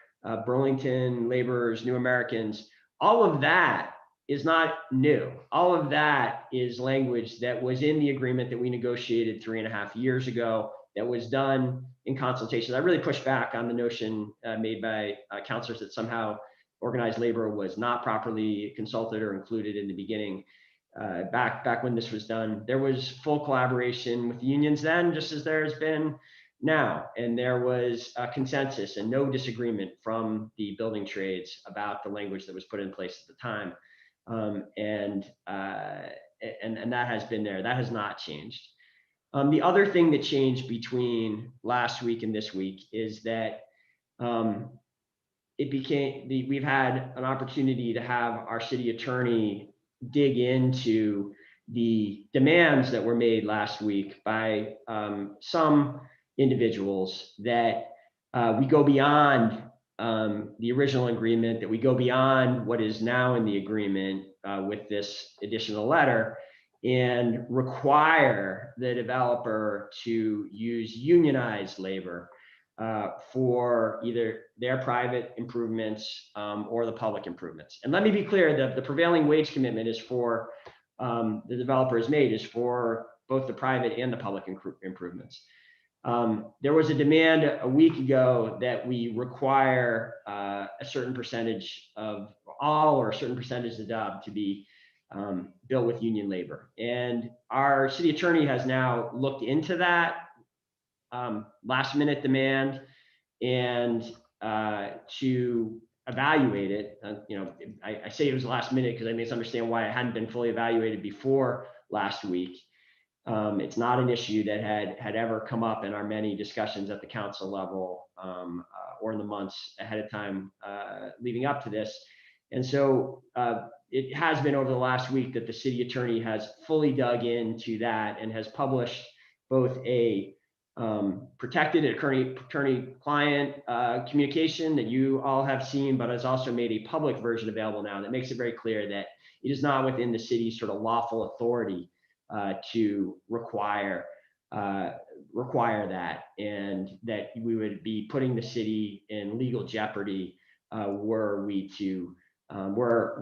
Burlington laborers, new Americans. All of that is not new. All of that is language that was in the agreement that we negotiated 3.5 years ago, that was done in consultation. I really push back on the notion made by counselors that somehow organized labor was not properly consulted or included in the beginning. Back when this was done, there was full collaboration with the unions then, just as there has been now, and there was a consensus and no disagreement from the building trades about the language that was put in place at the time, and that has been there. That has not changed. The other thing that changed between last week and this week is that we've had an opportunity to have our city attorney dig into the demands that were made last week by some individuals, that we go beyond the original agreement, that we go beyond what is now in the agreement with this additional letter, and require the developer to use unionized labor for either their private improvements or the public improvements. And let me be clear that the prevailing wage commitment is for the developer has made is for both the private and the public improvements. There was a demand a week ago that we require a certain percentage of all or a certain percentage of the job to be built with union labor. And our city attorney has now looked into that last minute demand and to evaluate it. I say it was last minute because I misunderstand why it hadn't been fully evaluated before last week. It's not an issue that had ever come up in our many discussions at the council level or in the months ahead of time leading up to this. And so it has been over the last week that the city attorney has fully dug into that and has published both a protected attorney-client communication that you all have seen, but has also made a public version available now that makes it very clear that it is not within the city's sort of lawful authority to require that, and that we would be putting the city in legal jeopardy were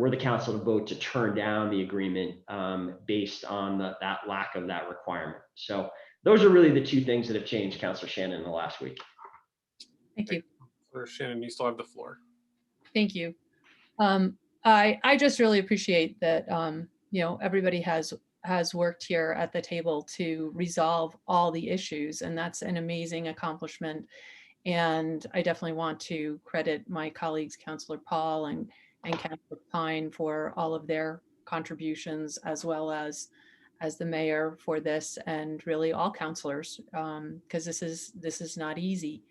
the council to vote to turn down the agreement based on that lack of that requirement. So those are really the two things that have changed, Councilor Shannon, in the last week. Thank you. Councilor Shannon, you still have the floor. Thank you. I just really appreciate that everybody has worked here at the table to resolve all the issues, and that's an amazing accomplishment. And I definitely want to credit my colleagues, Councilor Paul and Councilor Pine, for all of their contributions, as well as the mayor for this, and really all councilors, because this is not easy.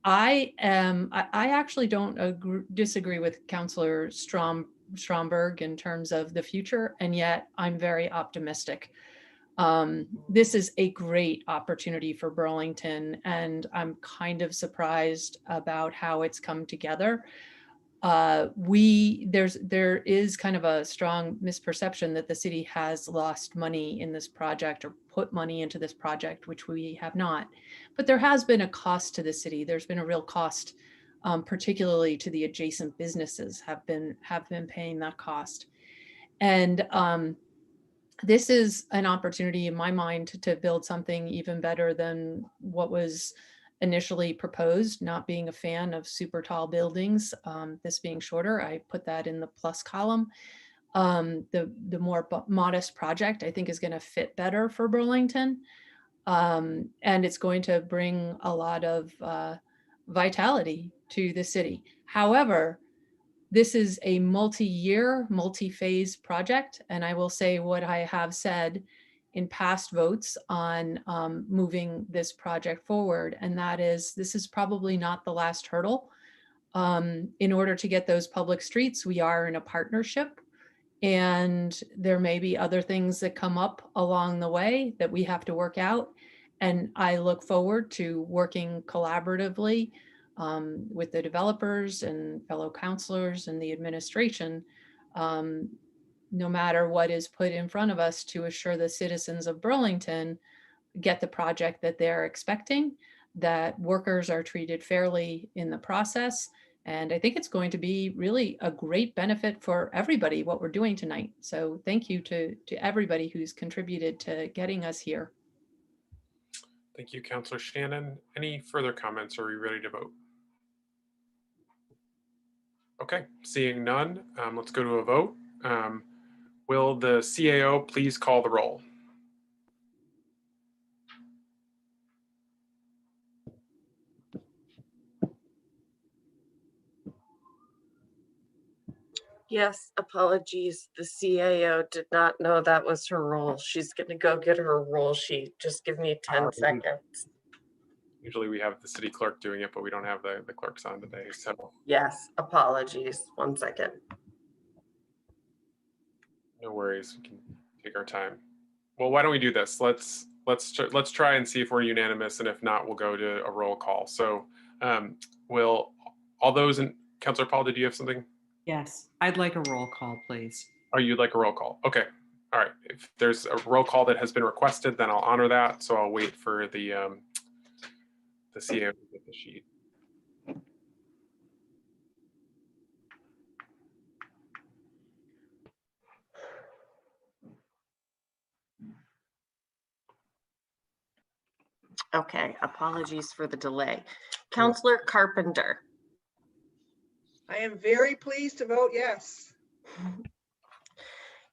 I actually don't disagree with Councilor Stromberg in terms of the future, and yet I'm very optimistic. This is a great opportunity for Burlington, and I'm kind of surprised about how it's come together. There is kind of a strong misperception that the city has lost money in this project or put money into this project, which we have not. But there has been a cost to the city. There's been a real cost, particularly to the adjacent businesses have been paying that cost. And this is an opportunity in my mind to build something even better than what was initially proposed. Not being a fan of super tall buildings, this being shorter, I put that in the plus column. The more modest project, I think, is going to fit better for Burlington, and it's going to bring a lot of vitality to the city. However, this is a multi-year, multi-phase project, and I will say what I have said in past votes on moving this project forward, and that is this is probably not the last hurdle. In order to get those public streets, we are in a partnership, and there may be other things that come up along the way that we have to work out, and I look forward to working collaboratively with the developers and fellow councilors and the administration, no matter what is put in front of us, to assure the citizens of Burlington get the project that they're expecting, that workers are treated fairly in the process. And I think it's going to be really a great benefit for everybody, what we're doing tonight. So thank you to everybody who's contributed to getting us here. Thank you, Councilor Shannon. Any further comments? Are we ready to vote? Okay, seeing none, let's go to a vote. Will the CAO please call the roll? Yes, apologies. The CAO did not know that was her role. She's going to go get her roll sheet. Just give me 10 seconds. Usually we have the city clerk doing it, but we don't have the clerks on today. So Yes, apologies. 1 second. no worries, we can take our time. Well, why don't we do this? Let's try and see if we're unanimous, and if not, we'll go to a roll call. So will all those in, Councilor Paul, did you have something? Yes, I'd like a roll call, please. Oh, you'd like a roll call? Okay. All right. If there's a roll call that has been requested, then I'll honor that. So I'll wait for the the CAO to get the sheet. Okay, apologies for the delay. Councilor Carpenter. I am very pleased to vote yes.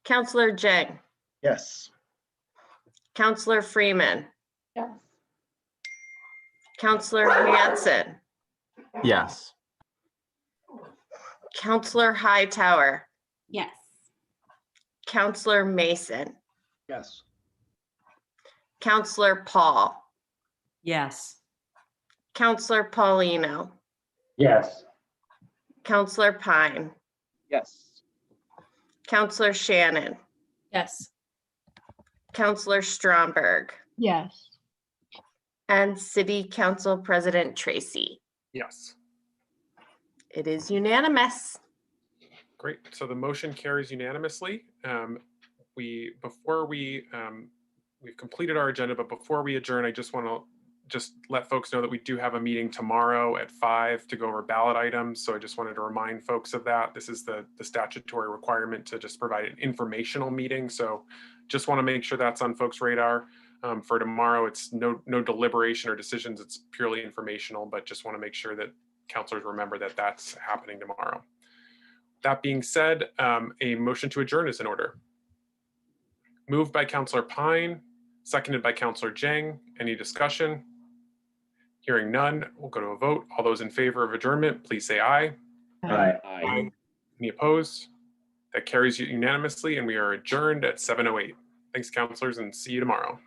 Councilor Jang. Yes. Councilor Freeman. Yes. Councilor Hanson. Yes. Councilor Hightower. Yes. Councilor Mason. Yes. Councilor Paul. Yes. Councilor Paulino. Yes. Councilor Pine. Yes. Councilor Shannon. Yes. Councilor Stromberg. Yes. And City Council President Tracy. Yes. It is unanimous. Great. So the motion carries unanimously. We've completed our agenda, but before we adjourn, I just want to let folks know that we do have a meeting tomorrow at 5 to go over ballot items. So I just wanted to remind folks of that. This is the statutory requirement to just provide an informational meeting. So just want to make sure that's on folks' radar. For tomorrow, it's no deliberation or decisions. It's purely informational, but just want to make sure that councilors remember that that's happening tomorrow. That being said, a motion to adjourn is in order. Moved by Councilor Pine, seconded by Councilor Jang. Any discussion? Hearing none, we'll go to a vote. All those in favor of adjournment, please say aye. Aye. Aye. Any opposed? That carries unanimously, and we are adjourned at 7:08. Thanks, councilors, and see you tomorrow.